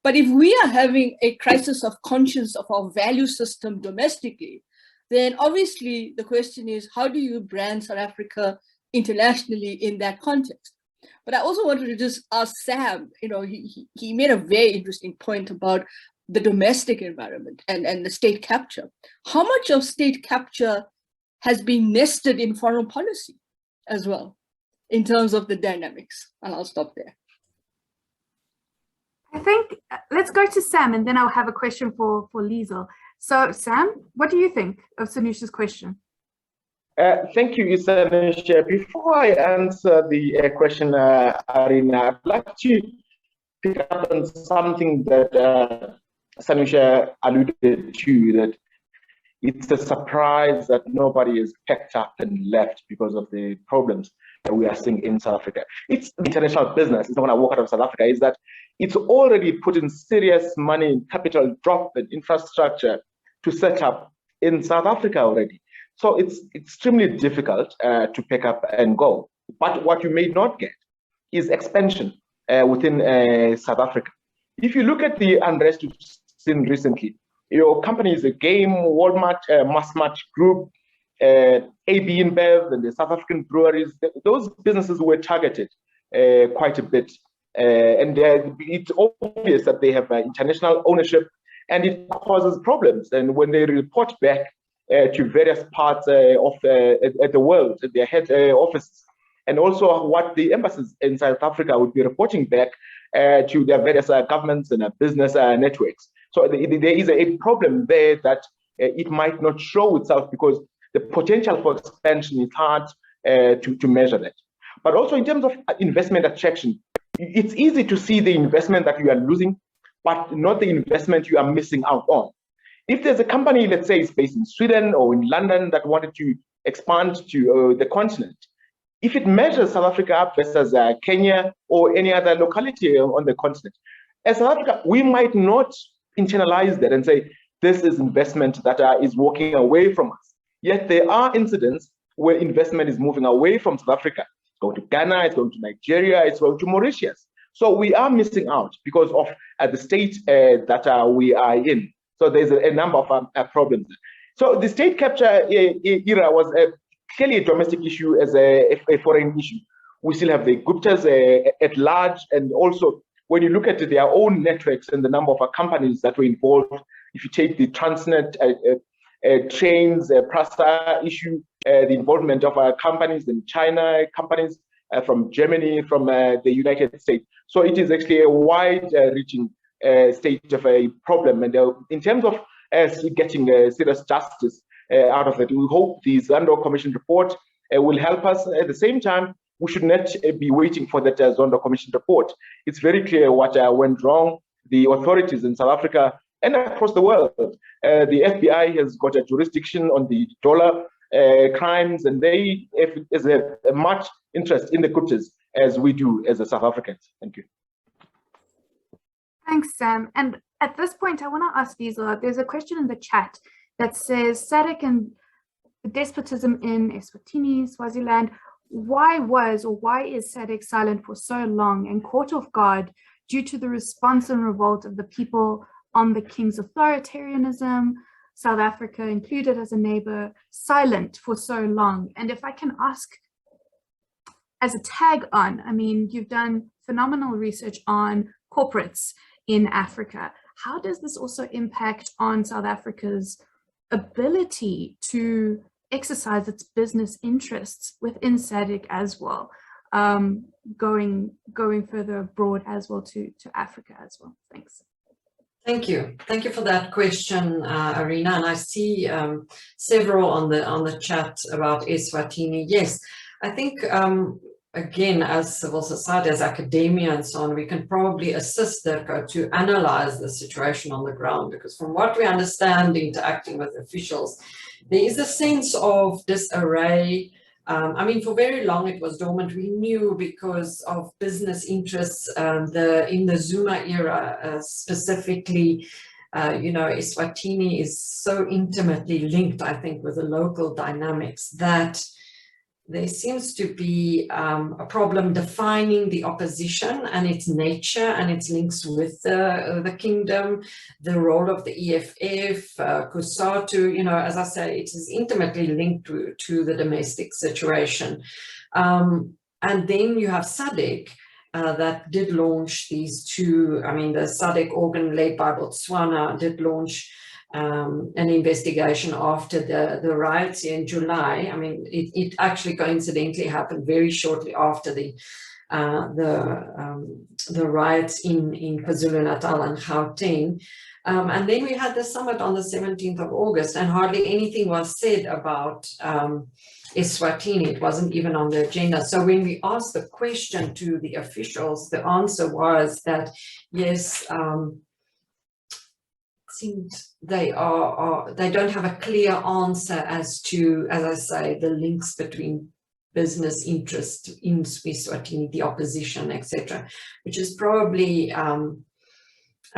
But if we are having a crisis of conscience of our value system domestically, then obviously the question is, how do you brand South Africa internationally in that context? But I also wanted to just ask Sam, you know, he made a very interesting point about the domestic environment and the state capture. How much of state capture has been nested in foreign policy as well, in terms of the dynamics? And I'll stop there. I think let's go to Sam, and then I'll have a question for Liesel. So Sam, what do you think of Sanusha's question? Thank you, Sanusha. Before I answer the question, Arina, I'd like to pick up on something that Sanusha alluded to, that it's a surprise that nobody is packed up and left because of the problems that we are seeing in South Africa. It's international business. It's not when I walk out of South Africa, is that it's already put in serious money, capital drop and infrastructure to set up in South Africa already. So it's extremely difficult to pick up and go. But what you may not get is expansion within South Africa. If you look at the unrest we've seen recently, your companies, the Game, Walmart, Massmart Group, AB InBev, and the South African breweries, those businesses were targeted quite a bit. And it's obvious that they have international ownership, and it causes problems. And when they report back to various parts of the world, their head offices, and also what the embassies in South Africa would be reporting back to their various governments and business networks. So there is a problem there that it might not show itself because the potential for expansion is hard to measure that. But also in terms of investment attraction, it's easy to see the investment that you are losing, but not the investment you are missing out on. If there's a company, let's say it's based in Sweden or in London, that wanted to expand to the continent, if it measures South Africa up versus Kenya or any other locality on the continent, as South Africa, we might not internalize that and say, this is investment that is walking away from us. Yet there are incidents where investment is moving away from South Africa. It's going to Ghana, it's going to Nigeria, it's going to Mauritius. So we are missing out because of the state that we are in. So there's a number of problems. So the state capture era was clearly a domestic issue as a foreign issue. We still have the Guptas at large, and also when you look at their own networks and the number of companies that were involved, if you take the Transnet trains, PRASA issue, the involvement of companies in China, companies from Germany, from the United States. So it is actually a wide-reaching state of a problem. And in terms of getting serious justice out of it, we hope the Zondo Commission report will help us. At the same time, we should not be waiting for that Zondo Commission report. It's very clear what went wrong. The authorities in South Africa and across the world, the FBI has got a jurisdiction on the dollar crimes, and they have a much interest in the Guptas as we do as a South Africans. Thank you. Thanks, Sam. And at this point, I want to ask Liesel, there's a question in the chat that says, SADC and despotism in Eswatini, Swaziland, why is SADC silent for so long and caught off guard due to the response and revolt of the people on the king's authoritarianism, South Africa included as a neighbor, silent for so long? And if I can ask as a tag on, I mean, you've done phenomenal research on corporates in Africa. How does this also impact on South Africa's ability to exercise its business interests within SADC as well, going further abroad as well to Africa as well? Thanks. Thank you for that question, Arena. And I see several on the chat about Eswatini. Yes, I think again, as civil society, as academia and so on, we can probably assist DIRCO to analyze the situation on the ground, because from what we understand interacting with officials, there is a sense of disarray. I mean, for very long it was dormant. We knew because of business interests in the Zuma era specifically, you know, Eswatini is so intimately linked, I think, with the local dynamics that there seems to be a problem defining the opposition and its nature and its links with the kingdom, the role of the EFF, Kusatu, you know, as I say, it is intimately linked to the domestic situation. And then you have SADC that did launch these two, I mean, the SADC organ led by Botswana did launch an investigation after the riots in July. I mean, it actually coincidentally happened very shortly after the riots in KwaZulu-Natal and Gauteng. And then we had the summit on the 17th of August, and hardly anything was said about Eswatini. It wasn't even on the agenda. So when we asked the question to the officials, the answer was that, yes, they don't have a clear answer as to, as I say, the links between business interest in Eswatini, the opposition, etc., which is probably, I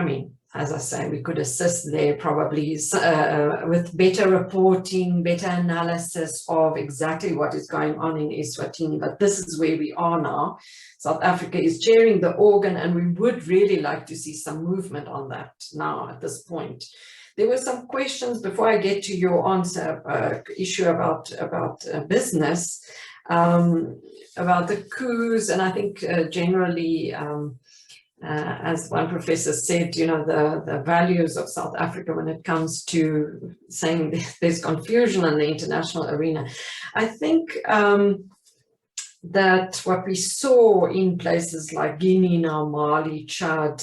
mean, as I say, we could assist there probably with better reporting, better analysis of exactly what is going on in Eswatini. But this is where we are now. South Africa is chairing the organ, and we would really like to see some movement on that now at this point. There were some questions before I get to your answer, issue about business, about the coups, and I think generally, as one professor said, you know, the values of South Africa when it comes to saying there's confusion in the international arena. I think that what we saw in places like Guinea, now Mali, Chad,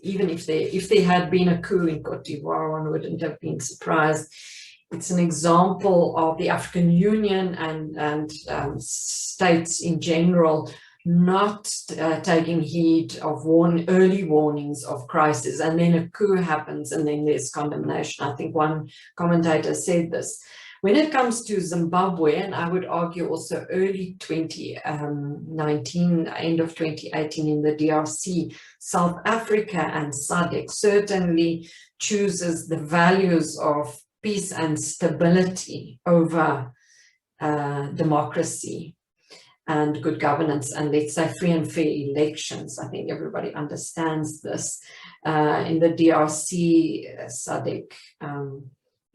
even if there had been a coup in Cote d'Ivoire, one wouldn't have been surprised. It's an example of the African Union and states in general not taking heed of early warnings of crisis, and then a coup happens and then there's condemnation. I think one commentator said this. When it comes to Zimbabwe, and I would argue also early 2019, end of 2018 in the DRC, South Africa and SADC certainly chooses the values of peace and stability over democracy and good governance, and let's say free and fair elections. I think everybody understands this. In the DRC, SADC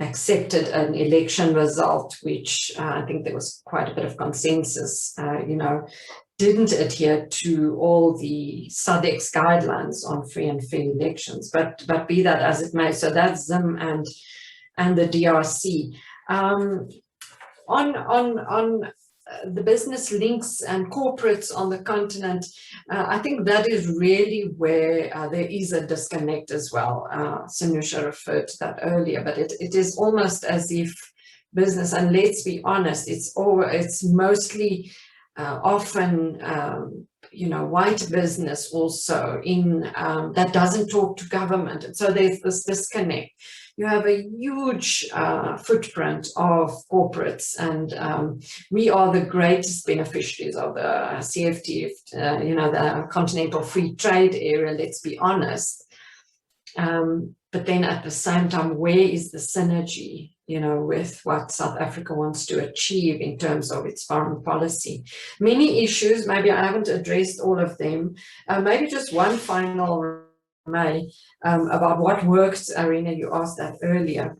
accepted an election result, which I think there was quite a bit of consensus, you know, didn't adhere to all the SADC's guidelines on free and fair elections, but be that as it may. So that's Zim and the DRC. On the business links and corporates on the continent, I think that is really where there is a disconnect as well. Sanusha referred to that earlier, but it is almost as if business, and let's be honest, it's mostly often you know, white business also in that doesn't talk to government, and so there's this disconnect. You have a huge footprint of corporates, and we are the greatest beneficiaries of the CFTA, you know, the Continental Free Trade Area, let's be honest. But then at the same time, where is the synergy, you know, with what South Africa wants to achieve in terms of its foreign policy? Many issues, maybe I haven't addressed all of them. Maybe just one final about what works, Arena, you asked that earlier.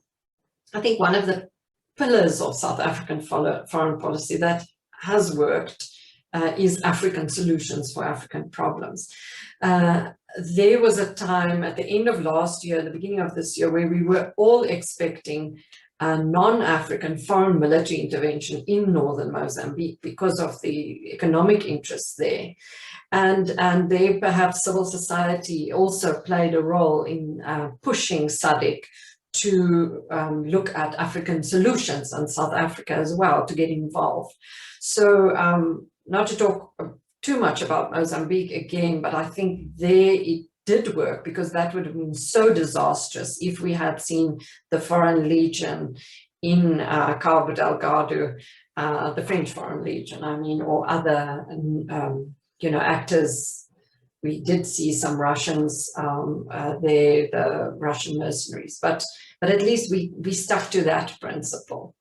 I think one of the pillars of South African foreign policy that has worked is African solutions for African problems. There was a time at the end of last year, the beginning of this year, where we were all expecting non-African foreign military intervention in northern Mozambique because of the economic interests there. And there perhaps civil society also played a role in pushing SADC to look at African solutions and South Africa as well to get involved. So not to talk too much about Mozambique again, but I think there it did work, because that would have been so disastrous if we had seen the Foreign Legion in Cabo Delgado, the French Foreign Legion, I mean, or other, actors. We did see some Russians there, the Russian mercenaries, but at least we stuck to that principle.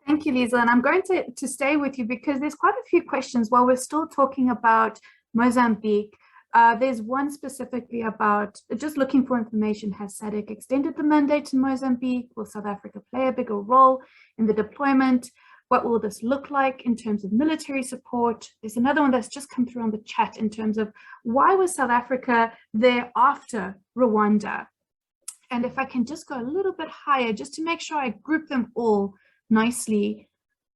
Thank you, Lisa. And I'm going to stay with you because there's quite a few questions while we're still talking about Mozambique. There's one specifically about just looking for information. Has SADC extended the mandate in Mozambique? Will South Africa play a bigger role in the deployment? What will this look like in terms of military support? There's another one that's just come through on the chat in terms of why was South Africa there after Rwanda? And if I can just go a little bit higher, just to make sure I group them all nicely,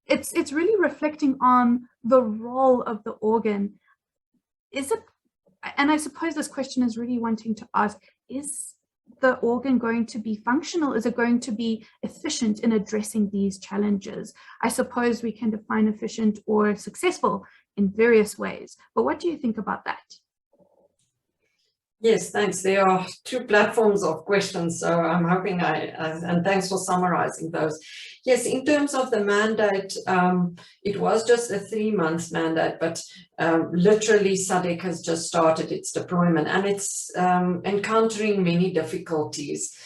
it's really reflecting on the role of the organ. Is it, and I suppose this question is really wanting to ask, is the organ going to be functional? Is it going to be efficient in addressing these challenges? I suppose we can define efficient or successful in various ways, but what do you think about that? Yes, thanks. There are two platforms of questions, so I'm hoping and thanks for summarizing those. Yes, in terms of the mandate, it was just a 3-month mandate, but literally SADC has just started its deployment, and it's encountering many difficulties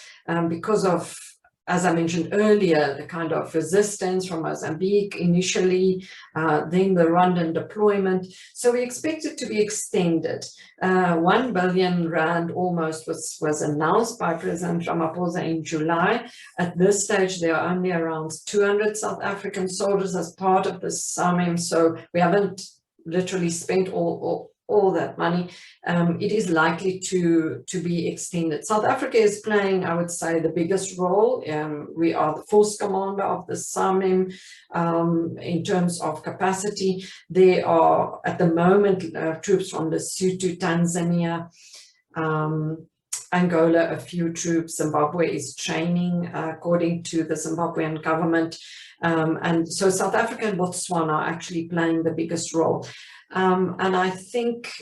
because of, as I mentioned earlier, the kind of resistance from Mozambique initially, then the Rwandan deployment. So we expect it to be extended. 1 billion rand almost was announced by President Ramaphosa in July. At this stage, there are only around 200 South African soldiers as part of the SAMIM, so we haven't literally spent all that money. It is likely to be extended. South Africa is playing, I would say, the biggest role. We are the force commander of the SAMIM in terms of capacity. There are, at the moment, troops from Lesotho, Tanzania, Angola, a few troops. Zimbabwe is training according to the Zimbabwean government. And so South Africa and Botswana are actually playing the biggest role. And I think,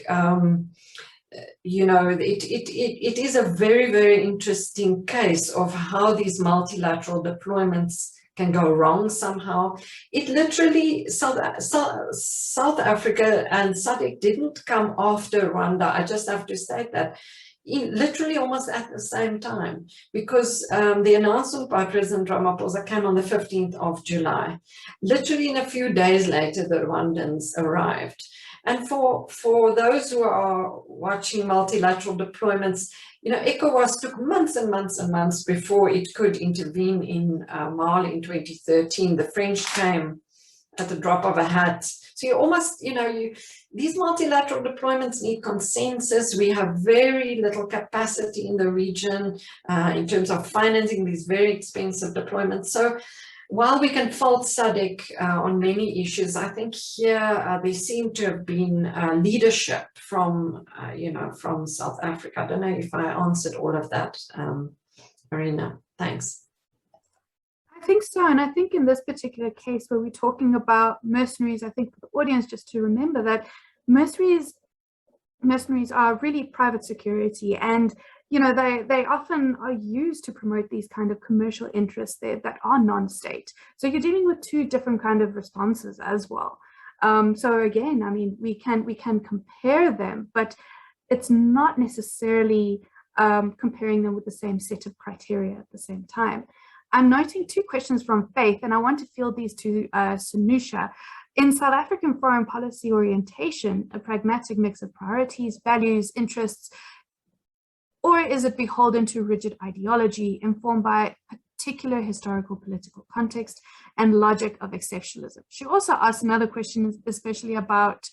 it is a very, very interesting case of how these multilateral deployments can go wrong somehow. It literally, South Africa and SADC didn't come after Rwanda. I just have to state that. Literally almost at the same time, because the announcement by President Ramaphosa came on the 15th of July. Literally in a few days later, the Rwandans arrived. And for those who are watching multilateral deployments, ECOWAS took months and months and months before it could intervene in Mali in 2013. The French came at the drop of a hat. So you almost, these multilateral deployments need consensus. We have very little capacity in the region in terms of financing these very expensive deployments. So while we can fault SADC on many issues, I think here there seemed to have been leadership from, from South Africa. I don't know if I answered all of that, Marina. Thanks. I think so, and I think in this particular case where we're talking about mercenaries, I think for the audience just to remember that mercenaries are really private security, and they often are used to promote these kind of commercial interests there that are non-state. So you're dealing with two different kind of responses as well. So again, I mean, we can compare them, but it's not necessarily comparing them with the same set of criteria at the same time. I'm noting two questions from Faith, and I want to field these to Sanusha. In South African foreign policy orientation, a pragmatic mix of priorities, values, interests, or is it beholden to rigid ideology informed by particular historical political context and logic of exceptionalism. She also asked another question, especially about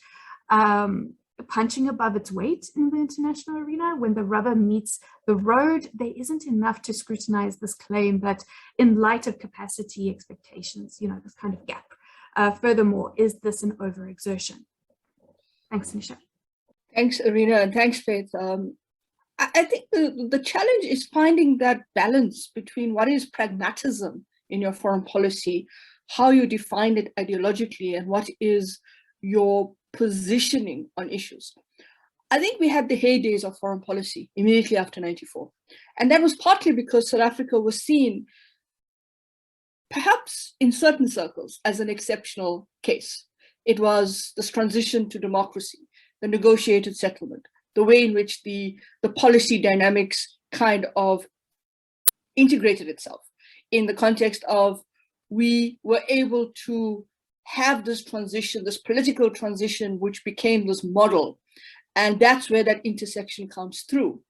punching above its weight in the international arena. When the rubber meets the road, there isn't enough to scrutinize this claim that in light of capacity expectations, this kind of gap. Furthermore, is this an overexertion? Thanks, Nisha. Thanks, Irina, and thanks, Faith. I think the challenge is finding that balance between what is pragmatism in your foreign policy, how you define it ideologically, and what is your positioning on issues. I think we had the heydays of foreign policy immediately after '94. And that was partly because South Africa was seen, perhaps in certain circles, as an exceptional case. It was this transition to democracy, the negotiated settlement, the way in which the policy dynamics kind of integrated itself in the context of we were able to have this transition, this political transition, which became this model. And that's where that intersection comes through.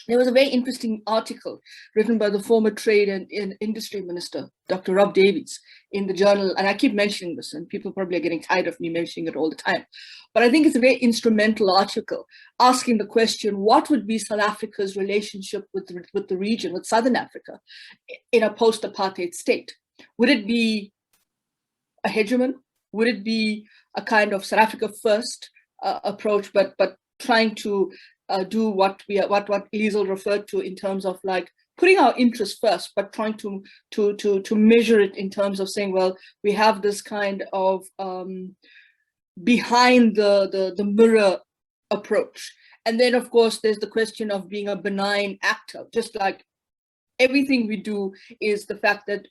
There was a very interesting article written by the former Trade and Industry Minister, Dr. Rob Davies, in the journal, and I keep mentioning this, and people probably are getting tired of me mentioning it all the time. But I think it's a very instrumental article asking the question, what would be South Africa's relationship with the region, with Southern Africa, in a post-apartheid state? Would it be a hegemon? Would it be a kind of South Africa first approach, but trying to do what Liesl referred to in terms of like putting our interests first, but trying to measure it in terms of saying, well, we have this kind of behind the mirror approach. And then of course, there's the question of being a benign actor, just like everything we do is the fact that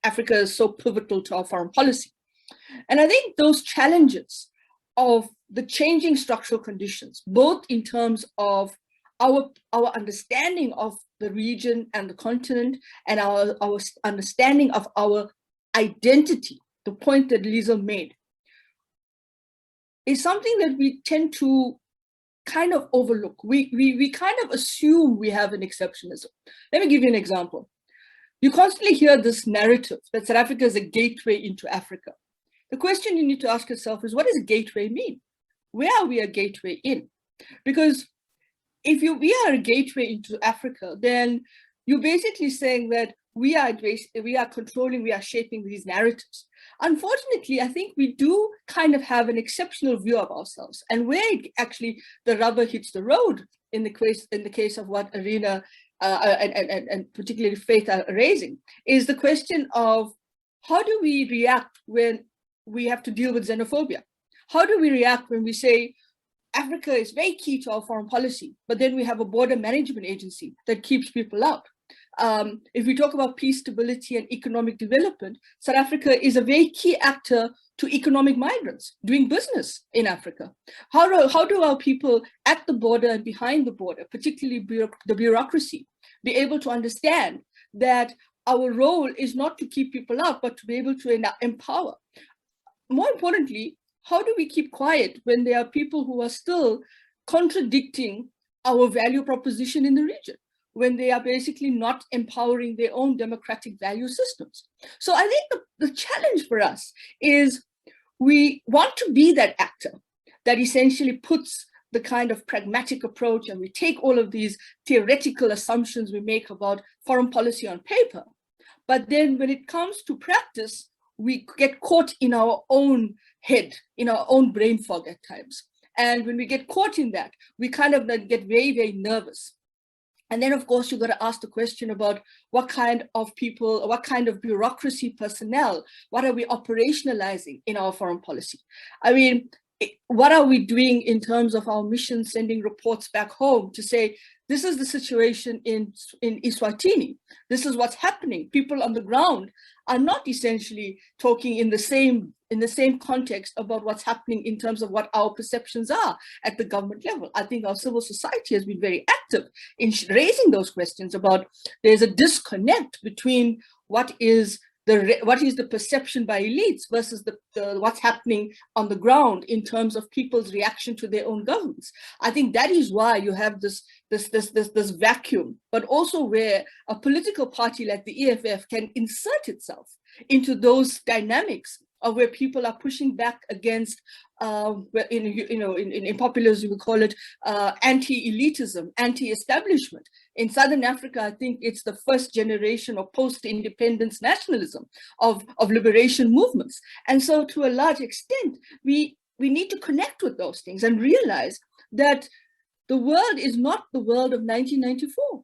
Africa is so pivotal to our foreign policy. And I think those challenges of the changing structural conditions, both in terms of our understanding of the region and the continent and our understanding of our identity, the point that Liesl made, is something that we tend to kind of overlook. We kind of assume we have an exceptionalism. Let me give you an example. You constantly hear this narrative that South Africa is a gateway into Africa. The question you need to ask yourself is, what does a gateway mean? Where are we a gateway in? Because if we are a gateway into Africa, then you're basically saying that we are controlling, we are shaping these narratives. Unfortunately, I think we do kind of have an exceptional view of ourselves, and where actually the rubber hits the road in the case of what Irina and particularly Faith are raising, is the question of how do we react when we have to deal with xenophobia? How do we react when we say Africa is very key to our foreign policy, but then we have a border management agency that keeps people out? If we talk about peace, stability, and economic development, South Africa is a very key actor to economic migrants doing business in Africa. How do our people at the border and behind the border, particularly the bureaucracy, be able to understand that our role is not to keep people out, but to be able to empower? More importantly, how do we keep quiet when there are people who are still contradicting our value proposition in the region, when they are basically not empowering their own democratic value systems? So I think the challenge for us is we want to be that actor that essentially puts the kind of pragmatic approach, and we take all of these theoretical assumptions we make about foreign policy on paper. But then when it comes to practice, we get caught in our own head, in our own brain fog at times. And when we get caught in that, we kind of get very, very nervous. And then, of course, you've got to ask the question about what kind of people, what kind of bureaucracy personnel, what are we operationalizing in our foreign policy? I mean, what are we doing in terms of our mission, sending reports back home to say, this is the situation in Eswatini. This is what's happening. People on the ground are not essentially talking in the same context about what's happening in terms of what our perceptions are at the government level. I think our civil society has been very active in raising those questions about there's a disconnect between what is what is the perception by elites versus what's happening on the ground in terms of people's reaction to their own governments. I think that is why you have this vacuum, but also where a political party like the EFF can insert itself into those dynamics of where people are pushing back against, in populism we call it anti-elitism, anti-establishment. In Southern Africa, I think it's the first generation of post-independence nationalism of liberation movements. And so to a large extent, we need to connect with those things and realize that the world is not the world of 1994.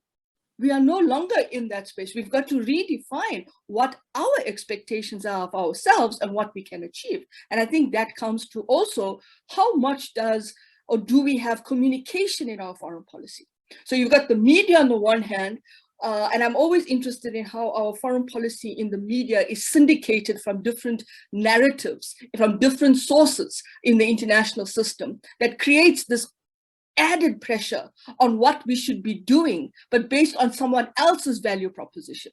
We are no longer in that space. We've got to redefine what our expectations are of ourselves and what we can achieve. And I think that comes to also how much do we have communication in our foreign policy? So you've got the media on the one hand, and I'm always interested in how our foreign policy in the media is syndicated from different narratives, from different sources in the international system that creates this added pressure on what we should be doing, but based on someone else's value proposition,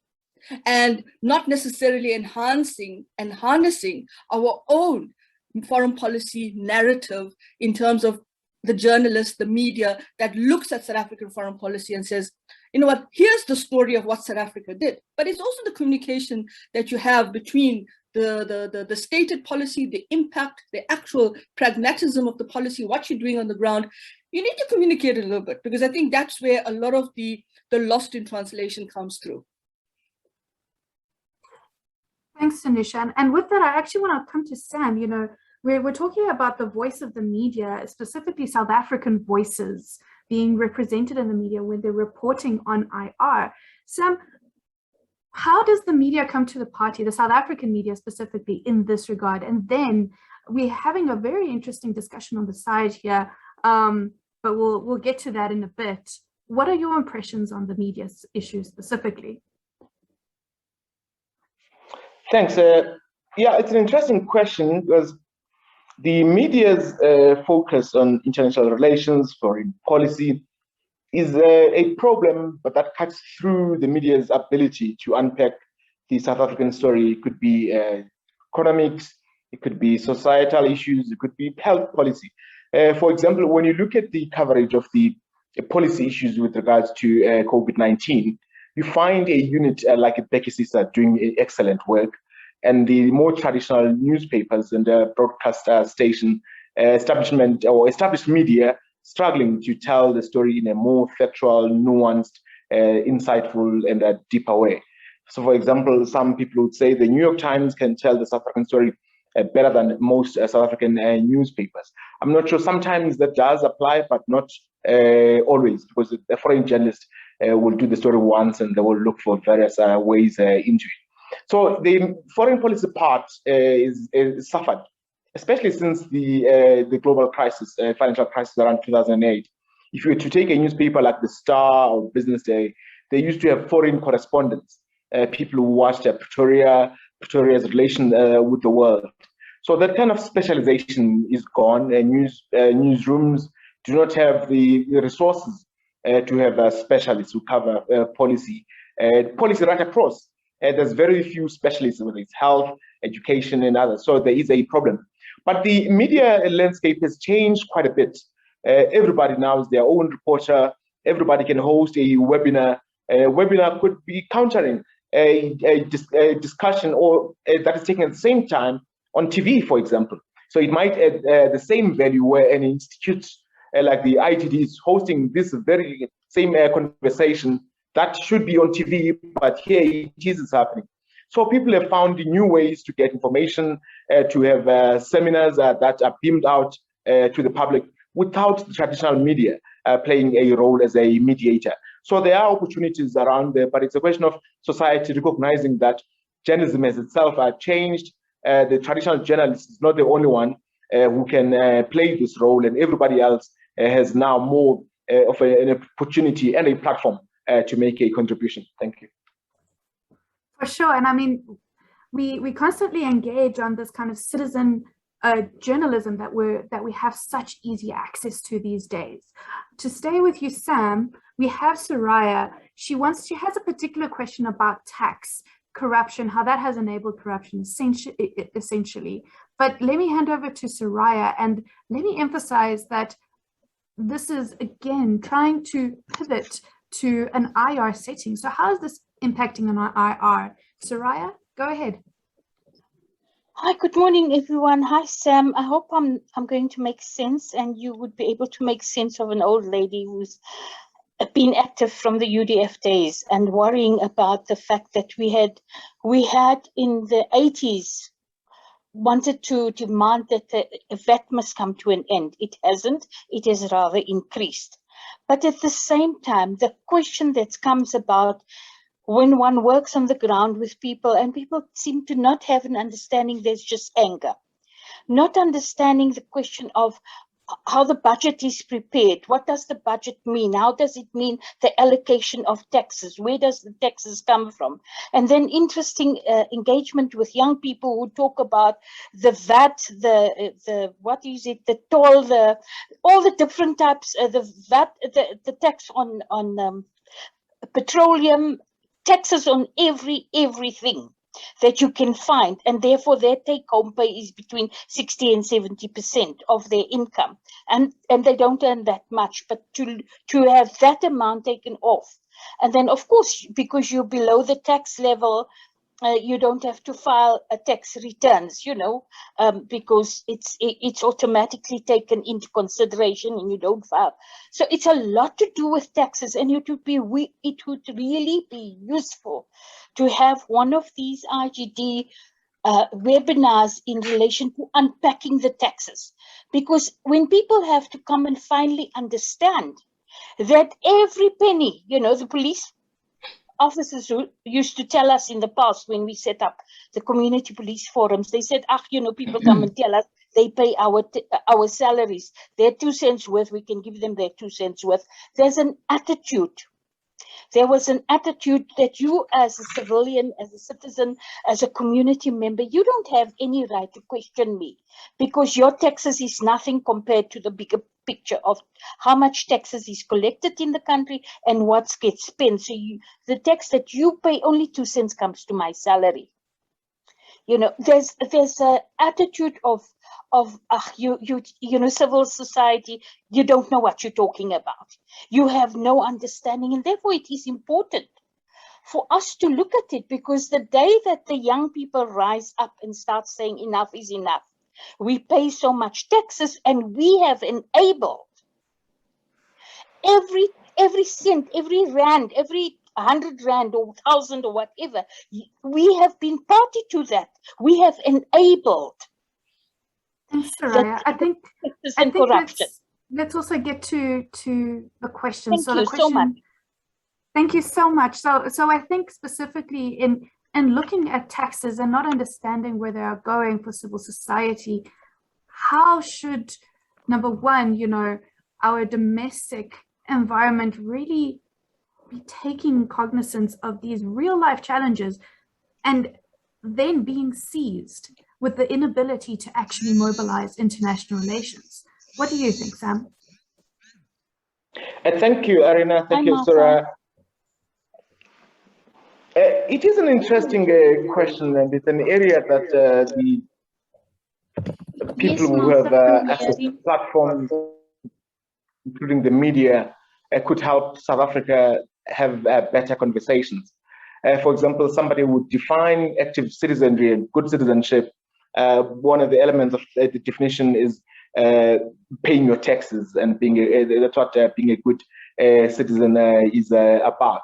and not necessarily enhancing and harnessing our own foreign policy narrative in terms of the journalist, the media that looks at South African foreign policy and says, you know what, here's the story of what South Africa did. But it's also the communication that you have between the stated policy, the impact, the actual pragmatism of the policy, what you're doing on the ground. You need to communicate a little bit, because I think that's where a lot of the lost in translation comes through. Thanks, Sanusha. And with that, I actually want to come to Sam. You know, we're talking about the voice of the media, specifically South African voices being represented in the media when they're reporting on IR. Sam, how does the media come to the party, the South African media specifically, in this regard? And then we're having a very interesting discussion on the side here, but we'll get to that in a bit. What are your impressions on the media issue specifically? Thanks. Yeah, it's an interesting question, because the media's focus on international relations, foreign policy, is a problem, but that cuts through the media's ability to unpack the South African story. It could be economics, it could be societal issues, it could be health policy. For example, when you look at the coverage of the policy issues with regards to COVID-19, you find a unit like Becky Sisa doing excellent work, and the more traditional newspapers and broadcast station establishment or established media struggling to tell the story in a more factual, nuanced, insightful, and a deeper way. So, for example, some people would say the New York Times can tell the South African story better than most South African newspapers. I'm not sure, sometimes that does apply, but not always, because a foreign journalist will do the story once and they will look for various ways into it. So the foreign policy part is suffered, especially since the global crisis, financial crisis around 2008. If you were to take a newspaper like The Star or Business Day, they used to have foreign correspondents, people who watched Pretoria's relation with the world. So that kind of specialization is gone. Newsrooms do not have the resources to have specialists who cover policy right across. There's very few specialists, whether it's health, education, and others. So there is a problem. But the media landscape has changed quite a bit. Everybody now is their own reporter. Everybody can host a webinar. A webinar could be countering a discussion or that is taken at the same time on TV, for example. So it might add the same value where an institute like the IGD is hosting this very same conversation that should be on TV, but here it is happening. So people have found new ways to get information, to have seminars that are beamed out to the public without the traditional media playing a role as a mediator. So there are opportunities around there, but it's a question of society recognizing that journalism has itself changed. The traditional journalist is not the only one who can play this role, and everybody else has now more of an opportunity and a platform to make a contribution. Thank you. For sure. And I mean, we constantly engage on this kind of citizen journalism that we have such easy access to these days. To stay with you, Sam, we have Soraya. She has a particular question about tax. corruption, how that has enabled corruption essentially. But let me hand over to Soraya, and let me emphasize that this is, again, trying to pivot to an IR setting. So how is this impacting on our IR? Soraya, go ahead. Hi, good morning, everyone. Hi, Sam. I hope I'm going to make sense, and you would be able to make sense of an old lady who's been active from the UDF days and worrying about the fact that we had in the 80s wanted to demand that the VAT must come to an end. It hasn't. It has rather increased. But at the same time, the question that comes about when one works on the ground with people, and people seem to not have an understanding, there's just anger. Not understanding the question of how the budget is prepared. What does the budget mean? How does it mean the allocation of taxes? Where does the taxes come from? And then interesting engagement with young people who talk about the VAT, the what is it, the toll, all the different types, the VAT, the tax on petroleum, taxes on everything that you can find, and therefore their take-home pay is between 60 and 70% of their income, and they don't earn that much. But to have that amount taken off, and then of course because you're below the tax level, you don't have to file a tax returns, because it's automatically taken into consideration and you don't file. So it's a lot to do with taxes, and it would really be useful to have one of these IGD webinars in relation to unpacking the taxes, because when people have to come and finally understand that every penny, the police officers who used to tell us in the past when we set up the community police forums, they said, people come and tell us they pay our salaries. They're 2 cents worth, we can give them their 2 cents worth. There's an attitude. There was an attitude that you as a civilian, as a citizen, as a community member, you don't have any right to question me, because your taxes is nothing compared to the bigger picture of how much taxes is collected in the country and what gets spent. So the tax that you pay, only 2 cents comes to my salary. There's an attitude of civil society. You don't know what you're talking about. You have no understanding, and therefore it is important for us to look at it, because the day that the young people rise up and start saying enough is enough, we pay so much taxes, and we have enabled every cent, every rand, every 100 rand or 1,000 or whatever, we have been party to that. We have enabled. Thanks, Soraya. I think let's also get to the question. Thank you so much. Thank you so much. So I think specifically in looking at taxes and not understanding where they are going for civil society, how should, number one, our domestic environment really be taking cognizance of these real life challenges and then being seized with the inability to actually mobilize international relations? What do you think, Sam? Thank you, Arina. Thank you, Soraya. It is an interesting question, and it's an area that the people who have access to platforms, including the media, could help South Africa have better conversations. For example, somebody would define active citizenry and good citizenship. One of the elements of the definition is paying your taxes, and that's what being a good citizen is about.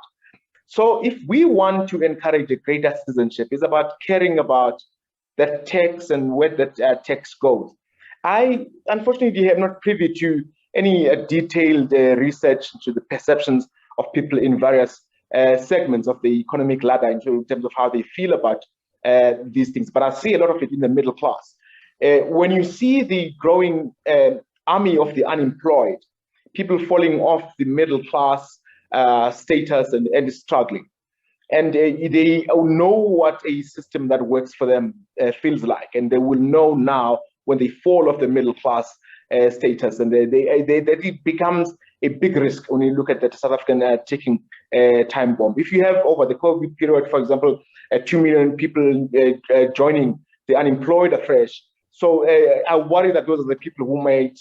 So if we want to encourage a greater citizenship, it's about caring about that tax and where that tax goes. I unfortunately am not privy to any detailed research into the perceptions of people in various segments of the economic ladder in terms of how they feel about these things, but I see a lot of it in the middle class. When you see the growing army of the unemployed, people falling off the middle class status and struggling, and they know what a system that works for them feels like, and they will know now when they fall off the middle class status, and it becomes a big risk when you look at the South African ticking time bomb. If you have over the COVID period, for example, 2 million people joining the unemployed afresh. So I worry that those are the people who might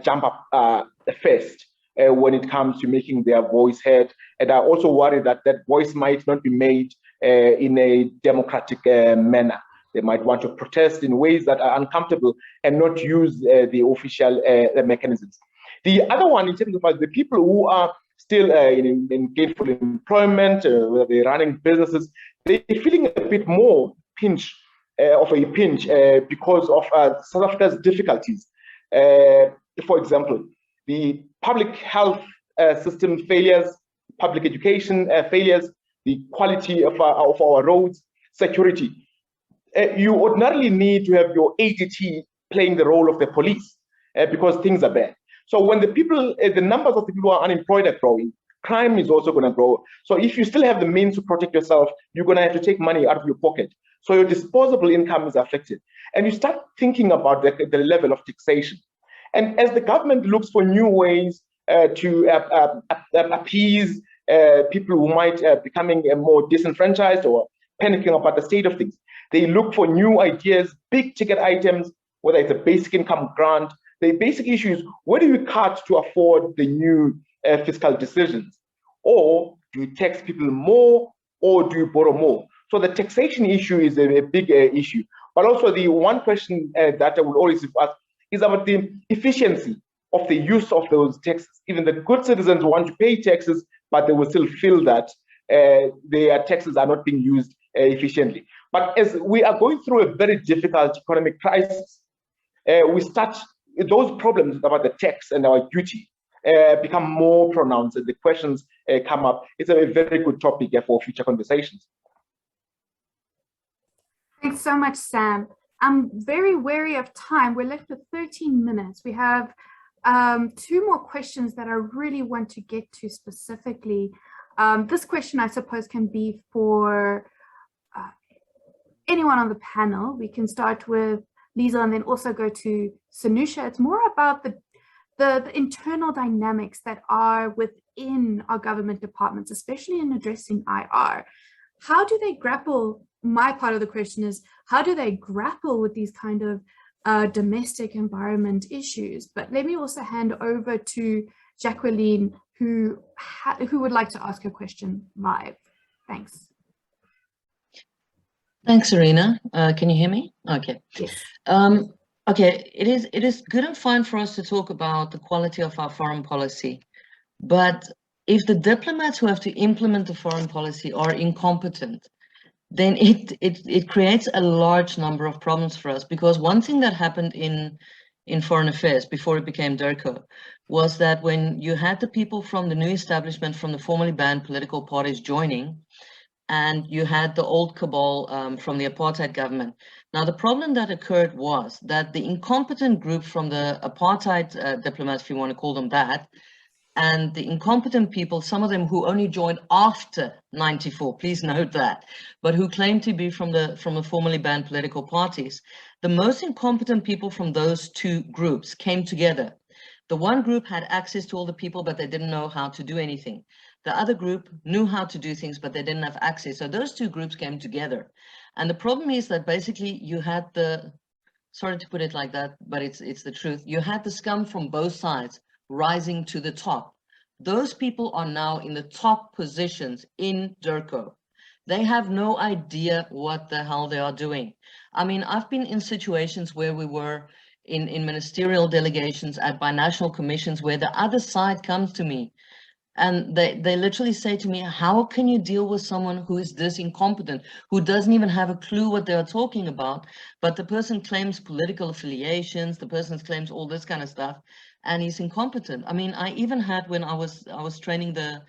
jump up first when it comes to making their voice heard. And I also worry that that voice might not be made in a democratic manner. They might want to protest in ways that are uncomfortable and not use the official mechanisms. The other one, in terms of the people who are still in gainful employment, whether they're running businesses, they're feeling a bit more pinch because of South Africa's difficulties. For example, the public health system failures, public education failures, the quality of our roads, security. You ordinarily need to have your ADT playing the role of the police because things are bad. So when the people, the numbers of the people who are unemployed are growing, crime is also going to grow. So if you still have the means to protect yourself, you're going to have to take money out of your pocket. So your disposable income is affected. And you start thinking about the level of taxation. And as the government looks for new ways to appease people who might be becoming more disenfranchised or panicking about the state of things, they look for new ideas, big ticket items, whether it's a basic income grant. The basic issue is, where do you cut to afford the new fiscal decisions? Or do you tax people more, or do you borrow more? So the taxation issue is a big issue. But also the one question that I would always ask is about the efficiency of the use of those taxes. Even the good citizens want to pay taxes, but they will still feel that their taxes are not being used efficiently. But as we are going through a very difficult economic crisis, we start, those problems about the tax and our duty become more pronounced, and the questions come up. It's a very good topic for future conversations. Thanks so much, Sam. I'm very wary of time. We're left with 13 minutes. We have 2 more questions that I really want to get to specifically. This question, I suppose, can be for anyone on the panel. We can start with Lisa and then also go to Sanusha. It's more about the internal dynamics that are within our government departments, especially in addressing IR. How do they grapple? My part of the question is, how do they grapple with these kind of domestic environment issues? But let me also hand over to Jacqueline, who would like to ask her question live. Thanks. Thanks, Irina. Can you hear me? Okay. Yes. Okay, it is good and fine for us to talk about the quality of our foreign policy, but if the diplomats who have to implement the foreign policy are incompetent, then it creates a large number of problems for us. Because one thing that happened in foreign affairs before it became DIRCO was that when you had the people from the new establishment, from the formerly banned political parties joining, and you had the old cabal from the apartheid government. Now, the problem that occurred was that the incompetent group from the apartheid diplomats, if you want to call them that, and the incompetent people, some of them who only joined after 94, please note that, but who claimed to be from the formerly banned political parties, the most incompetent people from those 2 groups came together. The one group had access to all the people, but they didn't know how to do anything. The other group knew how to do things, but they didn't have access. So those 2 groups came together. And the problem is that basically you had the, sorry to put it like that, but it's the truth. You had the scum from both sides rising to the top. Those people are now in the top positions in DIRCO. They have no idea what the hell they are doing. I mean, I've been in situations where we were in ministerial delegations at binational commissions where the other side comes to me and they literally say to me, how can you deal with someone who is this incompetent, who doesn't even have a clue what they are talking about, but the person claims political affiliations, the person claims all this kind of stuff, and he's incompetent. I mean, I even had, when I was training the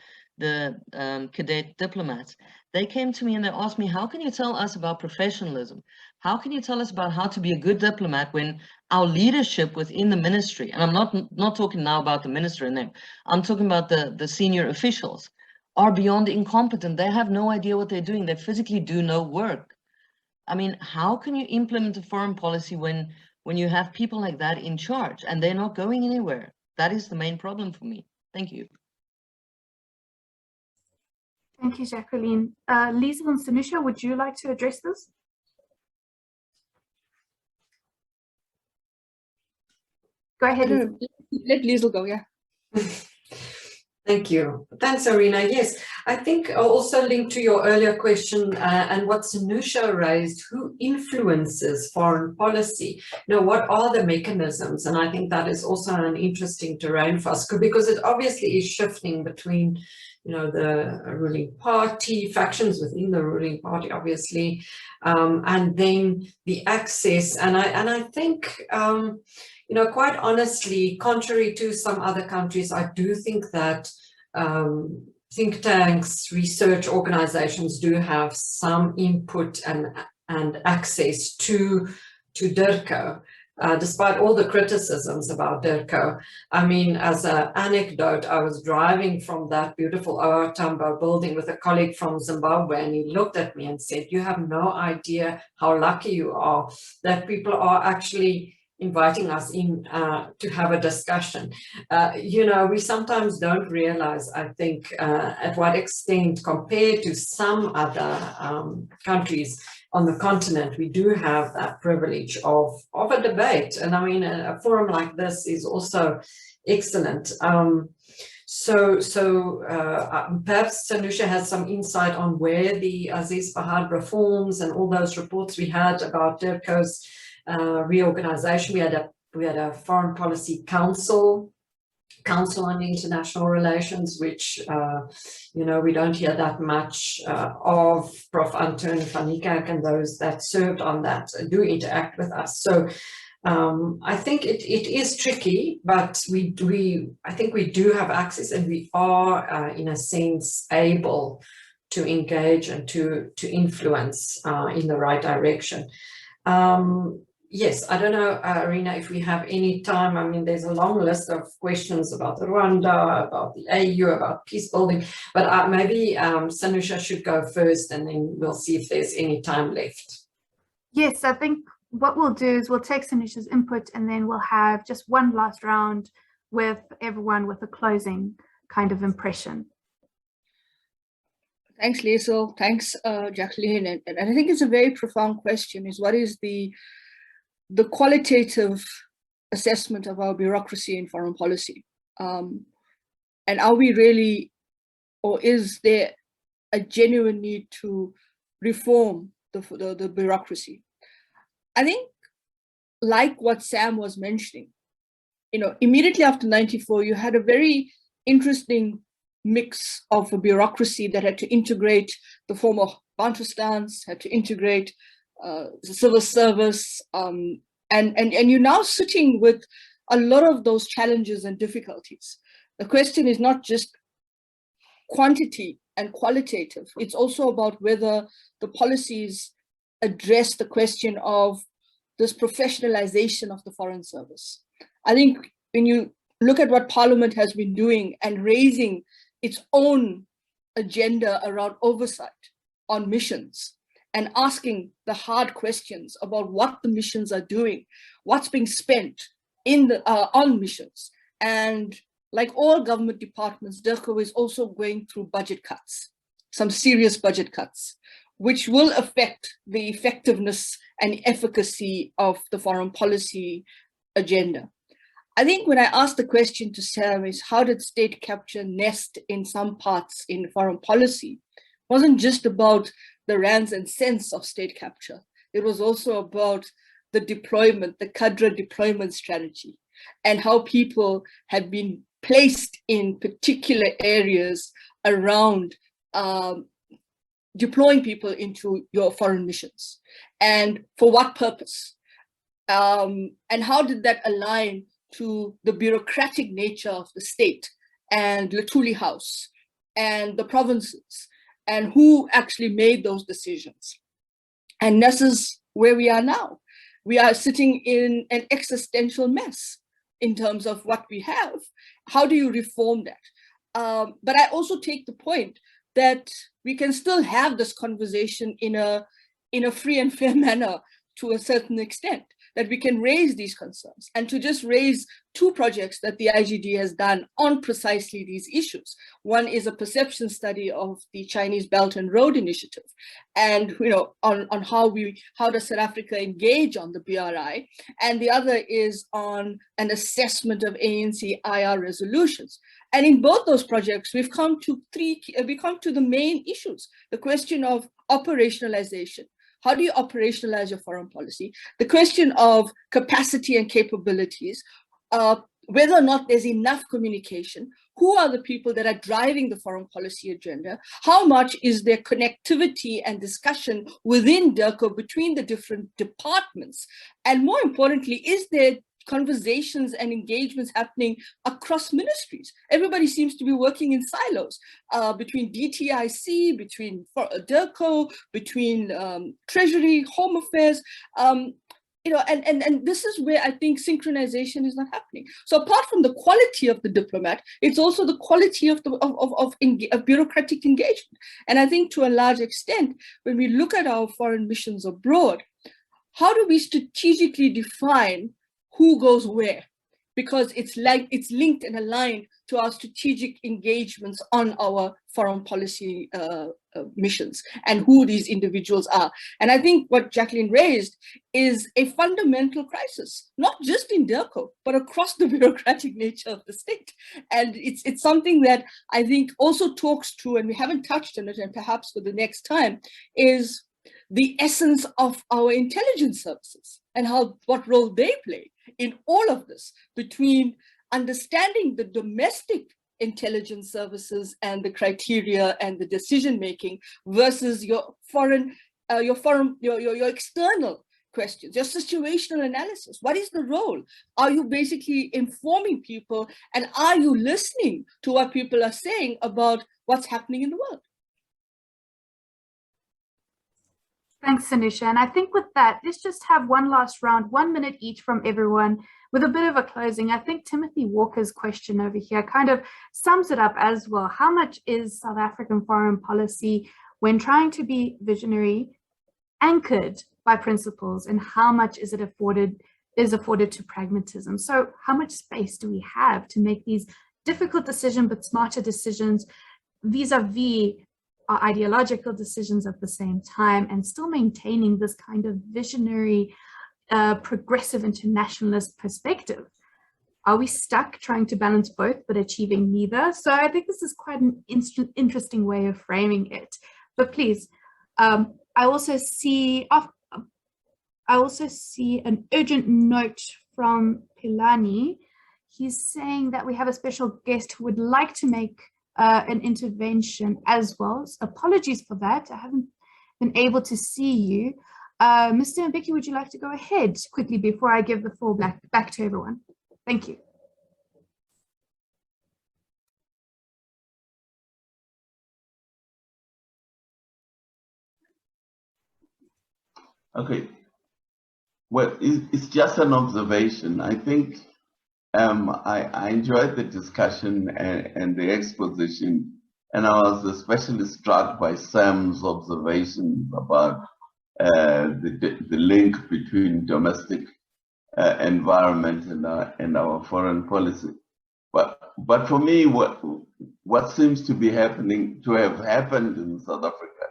cadet diplomats, they came to me and they asked me, how can you tell us about professionalism? How can you tell us about how to be a good diplomat when our leadership within the ministry, and I'm not talking now about the minister and them, I'm talking about the senior officials, are beyond incompetent. They have no idea what they're doing. They physically do no work. I mean, how can you implement a foreign policy when you have people like that in charge and they're not going anywhere? That is the main problem for me. Thank you. Thank you, Jacqueline. Lisa and Sanusha, would you like to address this? Go ahead. Lisa. Let Liesl go, yeah. Thank you. Thanks, Arena. Yes, I think also linked to your earlier question and what Sanusha raised, who influences foreign policy? You know, what are the mechanisms? And I think that is also an interesting terrain for us because it obviously is shifting between, you know, the ruling party, factions within the ruling party, obviously, and then the access. And I think, you know, quite honestly, contrary to some other countries, I do think that think tanks, research organizations do have some input and access to DIRCO, despite all the criticisms about DIRCO. I mean, as an anecdote, I was driving from that beautiful OR Tambo building with a colleague from Zimbabwe, and he looked at me and said, "You have no idea how lucky you are that people are actually inviting us in to have a discussion." You know, we sometimes don't realize, I think, at what extent compared to some other countries on the continent, we do have that privilege of a debate. And I mean, a forum like this is also excellent. Perhaps Sanusha has some insight on where the Aziz Fahad reforms and all those reports we had about DIRCO's reorganization. We had a foreign policy council on international relations, which you know, we don't hear that much of. Prof. Anton van Niekerk and those that served on that do interact with us. So I think it is tricky, but I think we do have access, and we are in a sense able to engage and to influence in the right direction. Yes, I don't know, Arena, if we have any time. I mean, there's a long list of questions about Rwanda, about the AU, about peace building, but maybe Sanusha should go first, and then we'll see if there's any time left. Yes, I think what we'll do is we'll take Sanusha's input, and then we'll have just one last round with everyone with a closing kind of impression. Thanks, Liesl. Thanks, Jacqueline. And I think it's a very profound question, is what is the qualitative assessment of our bureaucracy in foreign policy? And are we really, or is there a genuine need to reform the bureaucracy? I think, like what Sam was mentioning, you know, immediately after 94, you had a very interesting mix of a bureaucracy that had to integrate the former Bantustans, had to integrate the civil service, and you're now sitting with a lot of those challenges and difficulties. The question is not just quantity and qualitative, it's also about whether the policies address the question of this professionalization of the foreign service. I think when you look at what Parliament has been doing and raising its own agenda around oversight on missions, and asking the hard questions about what the missions are doing, what's being spent on missions. And like all government departments, DIRCO is also going through budget cuts, some serious budget cuts, which will affect the effectiveness and efficacy of the foreign policy agenda. I think when I asked the question to Sam is, how did state capture nest in some parts in foreign policy? It wasn't just about the rands and cents of state capture. It was also about the deployment, the cadre deployment strategy, and how people have been placed in particular areas around deploying people into your foreign missions, and for what purpose, and how did that align to the bureaucratic nature of the state and Luthuli House and the provinces, and who actually made those decisions. And this is where we are now. We are sitting in an existential mess in terms of what we have. How do you reform that? But I also take the point that we can still have this conversation in a free and fair manner to a certain extent. that we can raise these concerns, and to just raise 2 projects that the IGD has done on precisely these issues. One is a perception study of the Chinese Belt and Road Initiative, and on how does South Africa engage on the BRI, and the other is on an assessment of ANC IR resolutions. And in both those projects, we've come to the main issues: the question of operationalization. How do you operationalize your foreign policy? The question of capacity and capabilities, whether or not there's enough communication, who are the people that are driving the foreign policy agenda, how much is there connectivity and discussion within DIRCO between the different departments, and more importantly, is there conversations and engagements happening across ministries? Everybody seems to be working in silos, between DTIC, between DIRCO, between Treasury, Home Affairs, and this is where I think synchronization is not happening. So apart from the quality of the diplomat, it's also the quality of bureaucratic engagement. And I think to a large extent, when we look at our foreign missions abroad, how do we strategically define who goes where? Because it's linked and aligned to our strategic engagements on our foreign policy missions and who these individuals are. And I think what Jacqueline raised is a fundamental crisis, not just in DIRCO, but across the bureaucratic nature of the state. And it's something that I think also talks to, and we haven't touched on it, and perhaps for the next time, is the essence of our intelligence services and what role they play in all of this, between understanding the domestic intelligence services and the criteria and the decision making versus your external questions, your situational analysis. What is the role? Are you basically informing people, and are you listening to what people are saying about what's happening in the world? Thanks, Sanusha. And I think with that, let's just have one last round, 1 minute each from everyone with a bit of a closing. I think Timothy Walker's question over here kind of sums it up as well. How much is South African foreign policy, when trying to be visionary, anchored by principles, and how much is it afforded to pragmatism? So how much space do we have to make these difficult decisions, but smarter decisions vis-a-vis our ideological decisions at the same time, and still maintaining this kind of visionary, progressive internationalist perspective? Are we stuck trying to balance both but achieving neither? So I think this is quite an interesting way of framing it. But please, I also see an urgent note from Pilani. He's saying that we have a special guest who would like to make an intervention as well. So apologies for that. I haven't been able to see you. Mr. Mbeki, would you like to go ahead quickly before I give the floor back to everyone? Thank you. Okay. Well, it's just an observation. I think I enjoyed the discussion and the exposition, and I was especially struck by Sam's observation about the link between domestic environment and our foreign policy. But for me, what seems to have happened in South Africa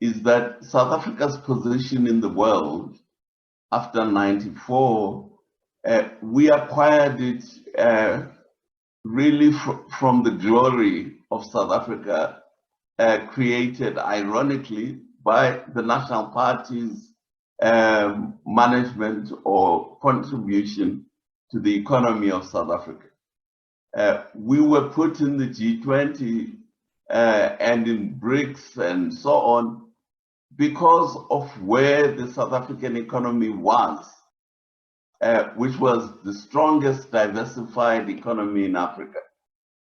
is that South Africa's position in the world after '94, we acquired it really from the glory of South Africa, created ironically by the National Party's management or contribution to the economy of South Africa. We were put in the G20 and in BRICS and so on because of where the South African economy was, which was the strongest diversified economy in Africa.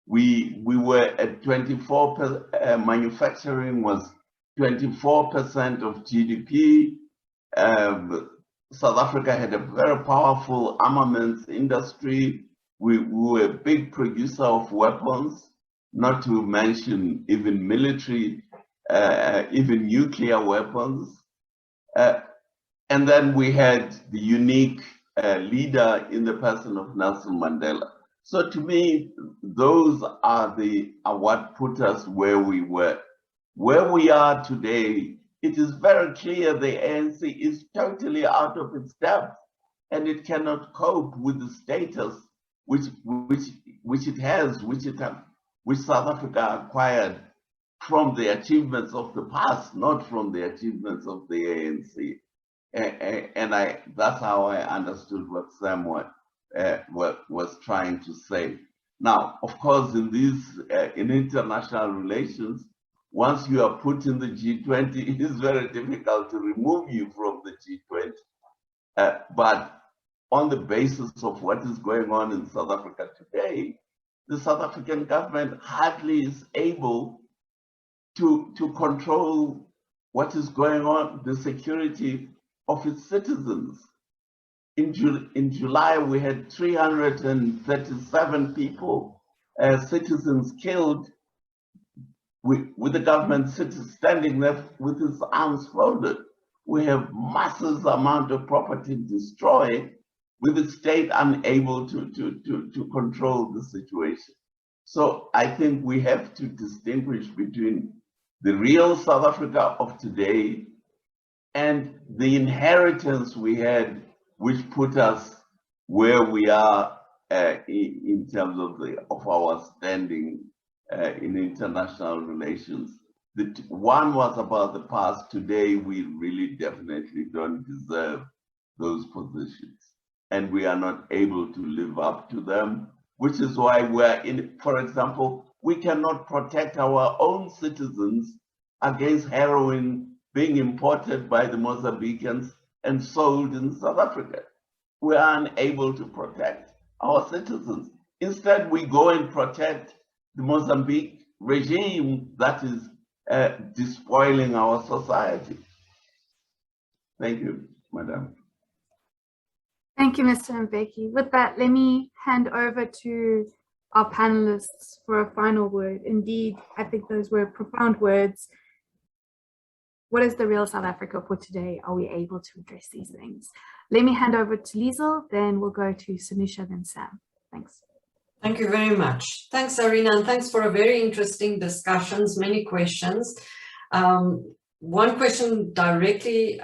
We were at 24%, manufacturing was 24% of GDP. South Africa had a very powerful armaments industry. We were a big producer of weapons, not to mention even military, even nuclear weapons. And then we had the unique leader in the person of Nelson Mandela. So to me, those are what put us where we were. Where we are today, it is very clear the ANC is totally out of its depth, and it cannot cope with the status which it has, which South Africa acquired from the achievements of the past, not from the achievements of the ANC. And that's how I understood what Sam was trying to say. Now, of course, in international relations, once you are put in the G20, it is very difficult to remove you from the G20. But on the basis of what is going on in South Africa today, the South African government hardly is able to control what is going on, the security of its citizens. In July, we had 337 people, citizens killed, with the government standing there with its arms folded. We have massive amount of property destroyed, with the state unable to control the situation. So I think we have to distinguish between the real South Africa of today and the inheritance we had, which put us where we are in terms of our standing in international relations. One was about the past. Today, we really definitely don't deserve those positions, and we are not able to live up to them, which is why we're in, for example, we cannot protect our own citizens against heroin being imported by the Mozambicans and sold in South Africa. We are unable to protect our citizens. Instead, we go and protect the Mozambique regime that is despoiling our society. Thank you, Madam. Thank you, Mr. Mbeki. With that, let me hand over to our panelists for a final word. Indeed, I think those were profound words. What is the real South Africa for today? Are we able to address these things? Let me hand over to Liesl, then we'll go to Sanusha, then Sam. Thanks. Thank you very much. Thanks, Arina, and thanks for a very interesting discussions, many questions. One question directly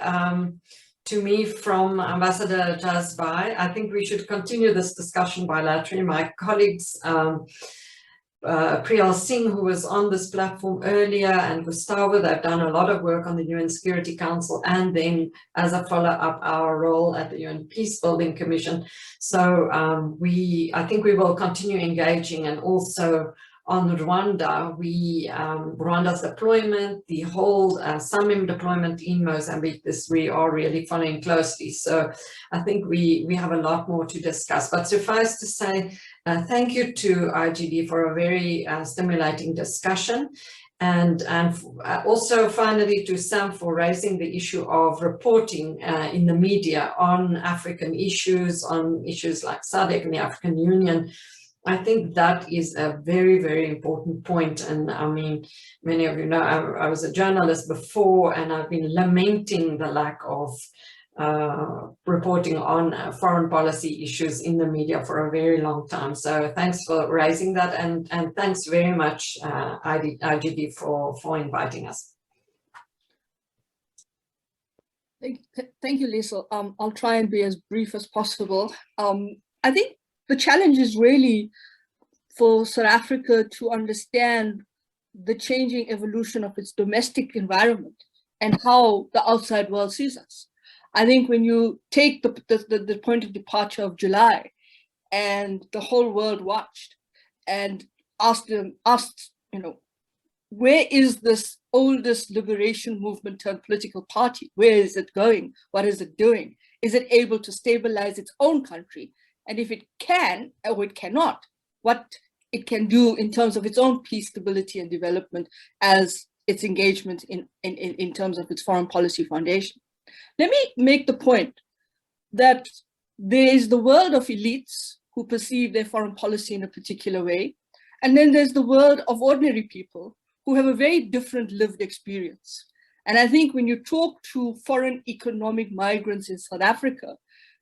to me from Ambassador Jazbai. I think we should continue this discussion bilaterally. My colleagues, Priyal Singh, who was on this platform earlier, and Gustavo, they've done a lot of work on the UN Security Council, and then as a follow-up, our role at the UN Peacebuilding Commission. So I think we will continue engaging, and also on Rwanda, Rwanda's deployment, the whole SAMIM deployment in Mozambique, we are really following closely. So I think we have a lot more to discuss. But suffice to say, thank you to IGD for a very stimulating discussion. And also finally to Sam for raising the issue of reporting in the media on African issues, on issues like SADC and the African Union. I think that is a very, very important point. And I mean, many of you know, I was a journalist before, and I've been lamenting the lack of reporting on foreign policy issues in the media for a very long time. So thanks for raising that, and thanks very much, IGD, for inviting us. Thank you, Lisa. I'll try and be as brief as possible. I think the challenge is really for South Africa to understand the changing evolution of its domestic environment and how the outside world sees us. I think when you take the point of departure of July, and the whole world watched and asked, you know, where is this oldest liberation movement turned political party? Where is it going? What is it doing? Is it able to stabilize its own country? And if it can, or it cannot, what it can do in terms of its own peace, stability, and development as its engagement in terms of its foreign policy foundation. Let me make the point that there is the world of elites who perceive their foreign policy in a particular way, and then there's the world of ordinary people who have a very different lived experience. And I think when you talk to foreign economic migrants in South Africa,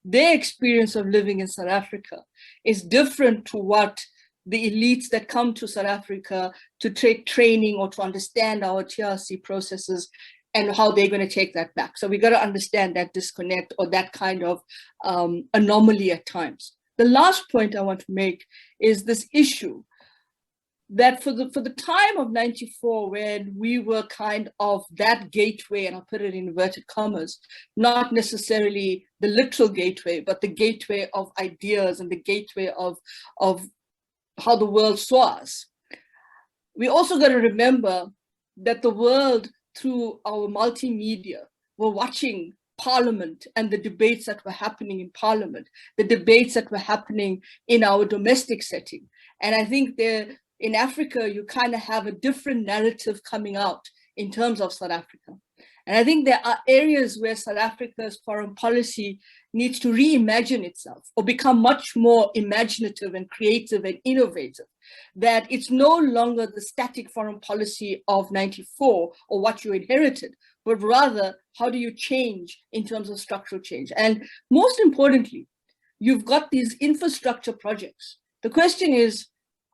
their experience of living in South Africa is different to what the elites that come to South Africa to take training or to understand our TRC processes and how they're going to take that back. So we got to understand that disconnect or that kind of anomaly at times. The last point I want to make is this issue that for the time of 94, when we were kind of that gateway, and I'll put it in inverted commas, not necessarily the literal gateway, but the gateway of ideas and the gateway of how the world saw us. We also got to remember that the world, through our multimedia, were watching Parliament and the debates that were happening in Parliament, the debates that were happening in our domestic setting. And I think in Africa, you kind of have a different narrative coming out in terms of South Africa. And I think there are areas where South Africa's foreign policy needs to reimagine itself or become much more imaginative and creative and innovative, that it's no longer the static foreign policy of 94 or what you inherited, but rather how do you change in terms of structural change? And most importantly, you've got these infrastructure projects. The question is,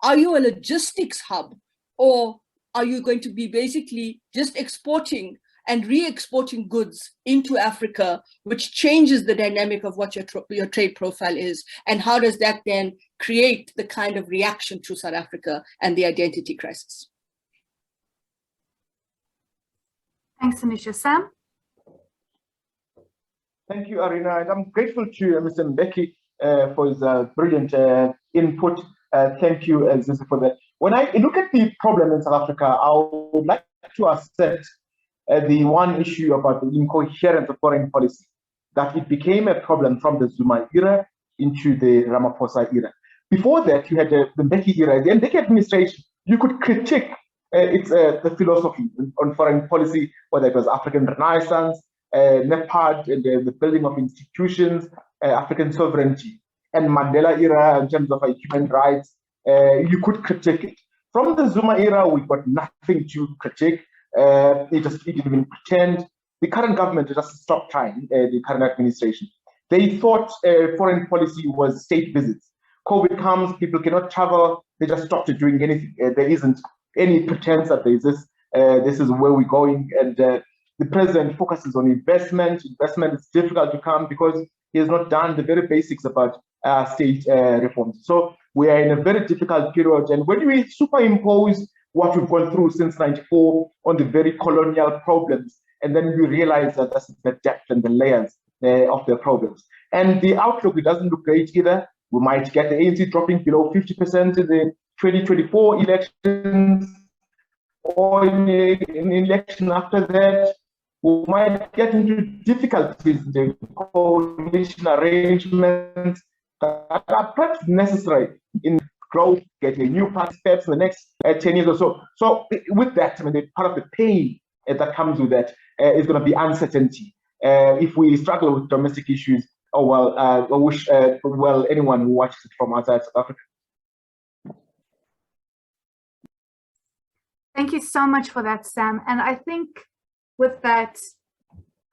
are you a logistics hub, or are you going to be basically just exporting and re-exporting goods into Africa, which changes the dynamic of what your trade profile is? And how does that then create the kind of reaction to South Africa and the identity crisis? Thanks, Anusha. Sam? Thank you, Arina. And I'm grateful to Mr. Mbeki for his brilliant input. Thank you, Zizi, for that. When I look at the problem in South Africa, I would like to assert the one issue about the incoherence of foreign policy, that it became a problem from the Zuma era into the Ramaphosa era. Before that, you had the Mbeki era. The Mbeki administration, you could critique the philosophy on foreign policy, whether it was African Renaissance, NEPAD, and the building of institutions, African sovereignty, and Mandela era in terms of human rights. You could critique it. From the Zuma era, we've got nothing to critique. It didn't even pretend. The current government just stopped trying, the current administration. They thought foreign policy was state visits. COVID comes, people cannot travel, they just stopped doing anything. There isn't any pretense that there is this. This is where we're going. And the president focuses on investment. Investment is difficult to come because he has not done the very basics about state reforms. So we are in a very difficult period. And when we superimpose what we've gone through since 94 on the very colonial problems, and then we realize that that's the depth and the layers of the problems. And the outlook, it doesn't look great either. We might get the ANC dropping below 50% in the 2024 elections, or in the election after that. We might get into difficulties in the coalition arrangements that are perhaps necessary in growth, getting a new path steps in the next 10 years or so. So with that, I mean, part of the pain that comes with that is going to be uncertainty. If we struggle with domestic issues, oh well, I wish well anyone who watches it from outside South Africa. Thank you so much for that, Sam. And I think with that,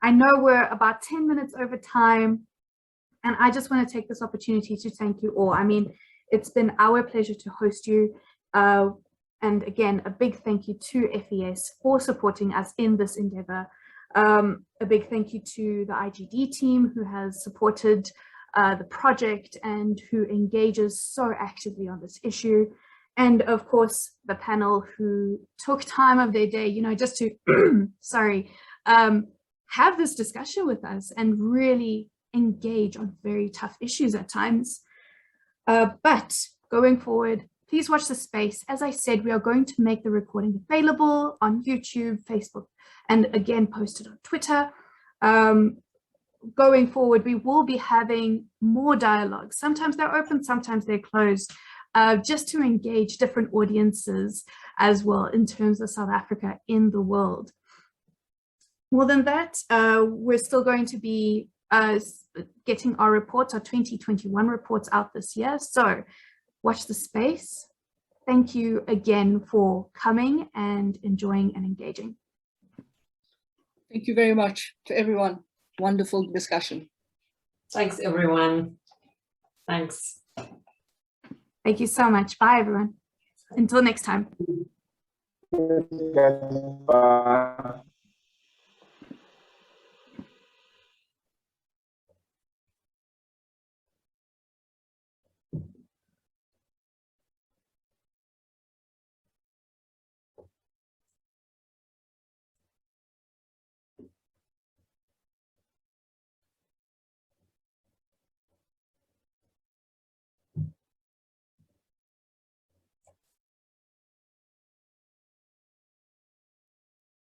I know we're about 10 minutes over time, and I just want to take this opportunity to thank you all. I mean, it's been our pleasure to host you. And again, a big thank you to FES for supporting us in this endeavor. A big thank you to the IGD team who has supported the project and who engages so actively on this issue. And of course, the panel who took time of their day, you know, just to, have this discussion with us and really engage on very tough issues at times. But going forward, please watch the space. As I said, we are going to make the recording available on YouTube, Facebook, and again, posted on Twitter. Going forward, we will be having more dialogues. Sometimes they're open, sometimes they're closed. Just to engage different audiences as well in terms of South Africa in the world. More than that, we're still going to be getting our reports, our 2021 reports out this year. So watch the space. Thank you again for coming and enjoying and engaging. Thank you very much to everyone. Wonderful discussion. Thanks, everyone. Thanks. Thank you so much. Bye, everyone. Until next time. Bye.